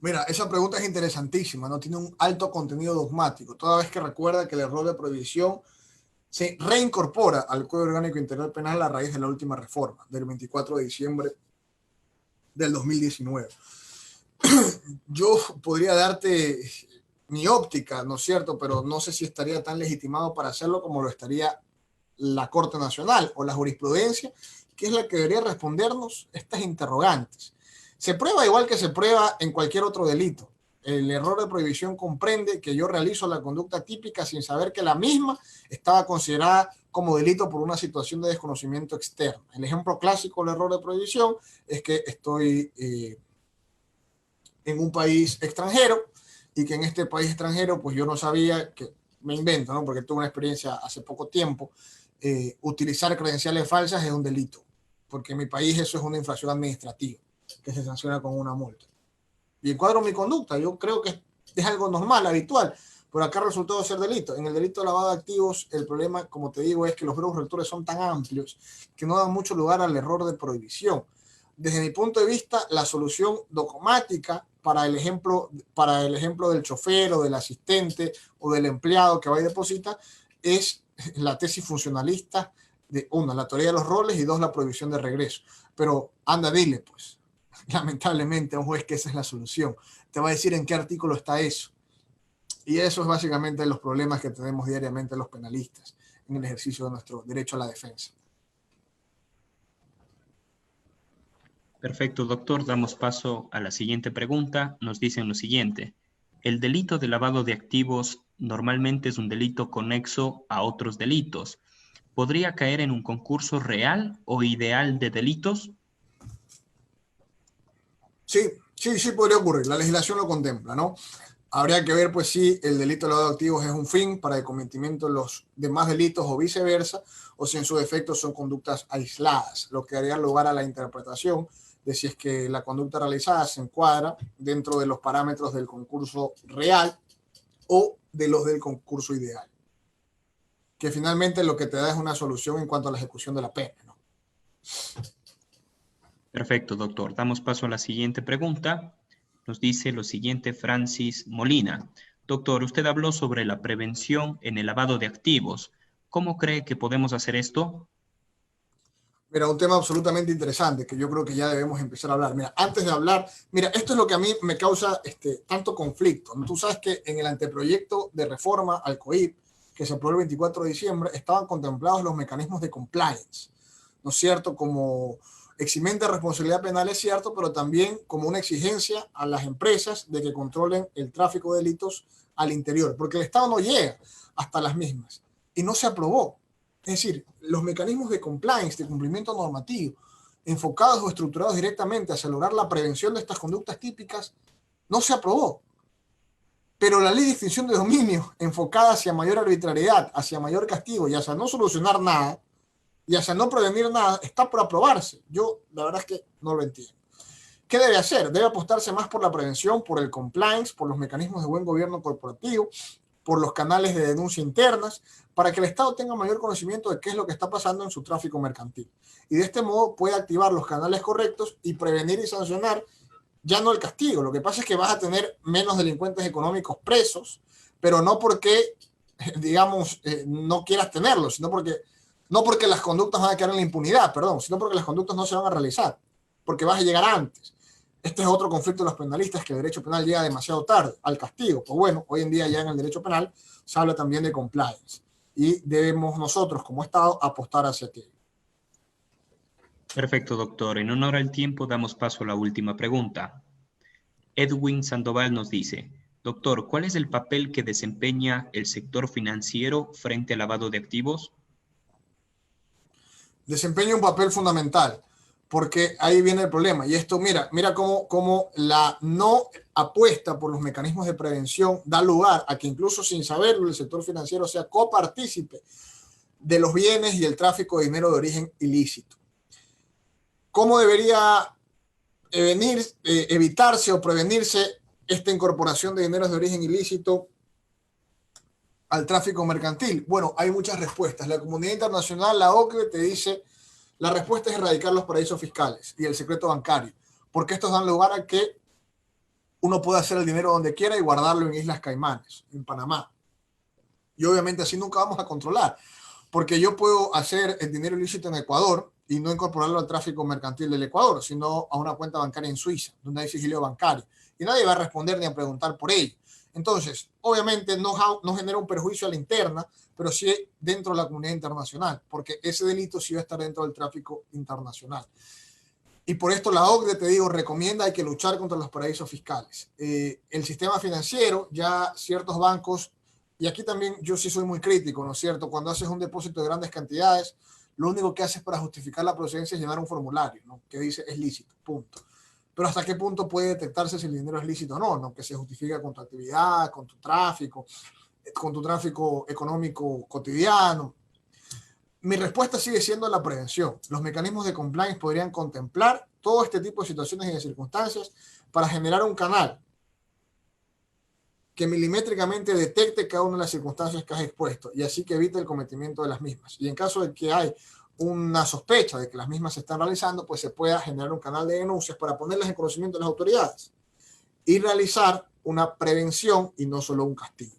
Mira, esa pregunta es interesantísima, ¿no? Tiene un alto contenido dogmático, toda vez que recuerda que el error de prohibición se reincorpora al Código Orgánico Integral Penal a raíz de la última reforma del 24 de diciembre del 2019. Yo podría darte mi óptica, ¿no es cierto? Pero no sé si estaría tan legitimado para hacerlo como lo estaría la Corte Nacional o la jurisprudencia, que es la que debería respondernos estas interrogantes. Se prueba igual que se prueba en cualquier otro delito. El error de prohibición comprende que yo realizo la conducta típica sin saber que la misma estaba considerada como delito por una situación de desconocimiento externo. El ejemplo clásico del error de prohibición es que estoy en un país extranjero y que en este país extranjero pues yo no sabía, que me invento, ¿no? Porque tuve una experiencia hace poco tiempo, utilizar credenciales falsas es un delito, porque en mi país eso es una infracción administrativa que se sanciona con una multa. Y encuadro mi conducta, yo creo que es algo normal, habitual, pero acá resultó ser delito. En el delito de lavado de activos, el problema, como te digo, es que los verbos rectores son tan amplios que no dan mucho lugar al error de prohibición. Desde mi punto de vista, la solución dogmática para el ejemplo del chofer o del asistente o del empleado que va y deposita es la tesis funcionalista de, una, la teoría de los roles, y dos, la prohibición de regreso. Pero anda, dile, pues, lamentablemente a un juez que esa es la solución. Te va a decir en qué artículo está eso. Y eso es básicamente los problemas que tenemos diariamente los penalistas en el ejercicio de nuestro derecho a la defensa. Perfecto, doctor. Damos paso a la siguiente pregunta. Nos dicen lo siguiente. El delito de lavado de activos normalmente es un delito conexo a otros delitos. ¿Podría caer en un concurso real o ideal de delitos? Sí podría ocurrir. La legislación lo contempla, ¿no? Habría que ver, pues, si el delito de lavado de activos es un fin para el cometimiento de los demás delitos o viceversa, o si en su defecto son conductas aisladas, lo que daría lugar a la interpretación de si es que la conducta realizada se encuadra dentro de los parámetros del concurso real o de los del concurso ideal, que finalmente lo que te da es una solución en cuanto a la ejecución de la pena, ¿no? Perfecto, doctor. Damos paso a la siguiente pregunta. Nos dice lo siguiente Francis Molina. Doctor, usted habló sobre la prevención en el lavado de activos. ¿Cómo cree que podemos hacer esto? Mira, un tema absolutamente interesante que yo creo que ya debemos empezar a hablar. Mira, antes de hablar, mira, esto es lo que a mí me causa tanto conflicto. Tú sabes que en el anteproyecto de reforma al COIP, que se aprobó el 24 de diciembre, estaban contemplados los mecanismos de compliance, ¿no es cierto?, como eximente de responsabilidad penal es cierto, pero también como una exigencia a las empresas de que controlen el tráfico de delitos al interior, porque el Estado no llega hasta las mismas y no se aprobó. Es decir, los mecanismos de compliance, de cumplimiento normativo, enfocados o estructurados directamente hacia lograr la prevención de estas conductas típicas, no se aprobó. Pero la ley de extinción de dominio, enfocada hacia mayor arbitrariedad, hacia mayor castigo y hacia no solucionar nada, y hacia no prevenir nada, está por aprobarse. Yo, la verdad es que no lo entiendo. ¿Qué debe hacer? Debe apostarse más por la prevención, por el compliance, por los mecanismos de buen gobierno corporativo, por los canales de denuncia internas, para que el Estado tenga mayor conocimiento de qué es lo que está pasando en su tráfico mercantil. Y de este modo puede activar los canales correctos y prevenir y sancionar ya no el castigo. Lo que pasa es que vas a tener menos delincuentes económicos presos, pero no porque, digamos, no quieras tenerlos, sino porque, no porque las conductas van a quedar en la impunidad, perdón, sino porque las conductas no se van a realizar, porque vas a llegar antes. Este es otro conflicto de los penalistas, que el derecho penal llega demasiado tarde al castigo. Pues bueno, hoy en día ya en el derecho penal se habla también de compliance y debemos nosotros como Estado apostar hacia aquello. Perfecto, doctor. En honor al tiempo, damos paso a la última pregunta. Edwin Sandoval nos dice, doctor, ¿cuál es el papel que desempeña el sector financiero frente al lavado de activos? Desempeña un papel fundamental, porque ahí viene el problema. Y esto, mira cómo la no apuesta por los mecanismos de prevención da lugar a que incluso sin saberlo el sector financiero sea copartícipe de los bienes y el tráfico de dinero de origen ilícito. ¿Cómo debería evitarse o prevenirse esta incorporación de dineros de origen ilícito al tráfico mercantil? Bueno, hay muchas respuestas. La comunidad internacional, la OCDE, te dice, la respuesta es erradicar los paraísos fiscales y el secreto bancario, porque estos dan lugar a que uno pueda hacer el dinero donde quiera y guardarlo en Islas Caimanes, en Panamá. Y obviamente así nunca vamos a controlar, porque yo puedo hacer el dinero ilícito en Ecuador y no incorporarlo al tráfico mercantil del Ecuador, sino a una cuenta bancaria en Suiza, donde hay sigilo bancario. Y nadie va a responder ni a preguntar por ello. Entonces, obviamente no genera un perjuicio a la interna, pero sí dentro de la comunidad internacional, porque ese delito sí va a estar dentro del tráfico internacional. Y por esto la OCDE, te digo, recomienda hay que luchar contra los paraísos fiscales. El sistema financiero, ya ciertos bancos, y aquí también yo sí soy muy crítico, ¿no es cierto? Cuando haces un depósito de grandes cantidades, lo único que haces para justificar la procedencia es llenar un formulario, ¿no?, que dice es lícito, punto. Pero ¿hasta qué punto puede detectarse si el dinero es lícito o no? ¿No? Que se justifica con tu actividad, con tu tráfico económico cotidiano. Mi respuesta sigue siendo la prevención. Los mecanismos de compliance podrían contemplar todo este tipo de situaciones y de circunstancias para generar un canal que milimétricamente detecte cada una de las circunstancias que has expuesto y así que evite el cometimiento de las mismas. Y en caso de que hay una sospecha de que las mismas se están realizando, pues se pueda generar un canal de denuncias para ponerlas en conocimiento de las autoridades y realizar una prevención y no solo un castigo.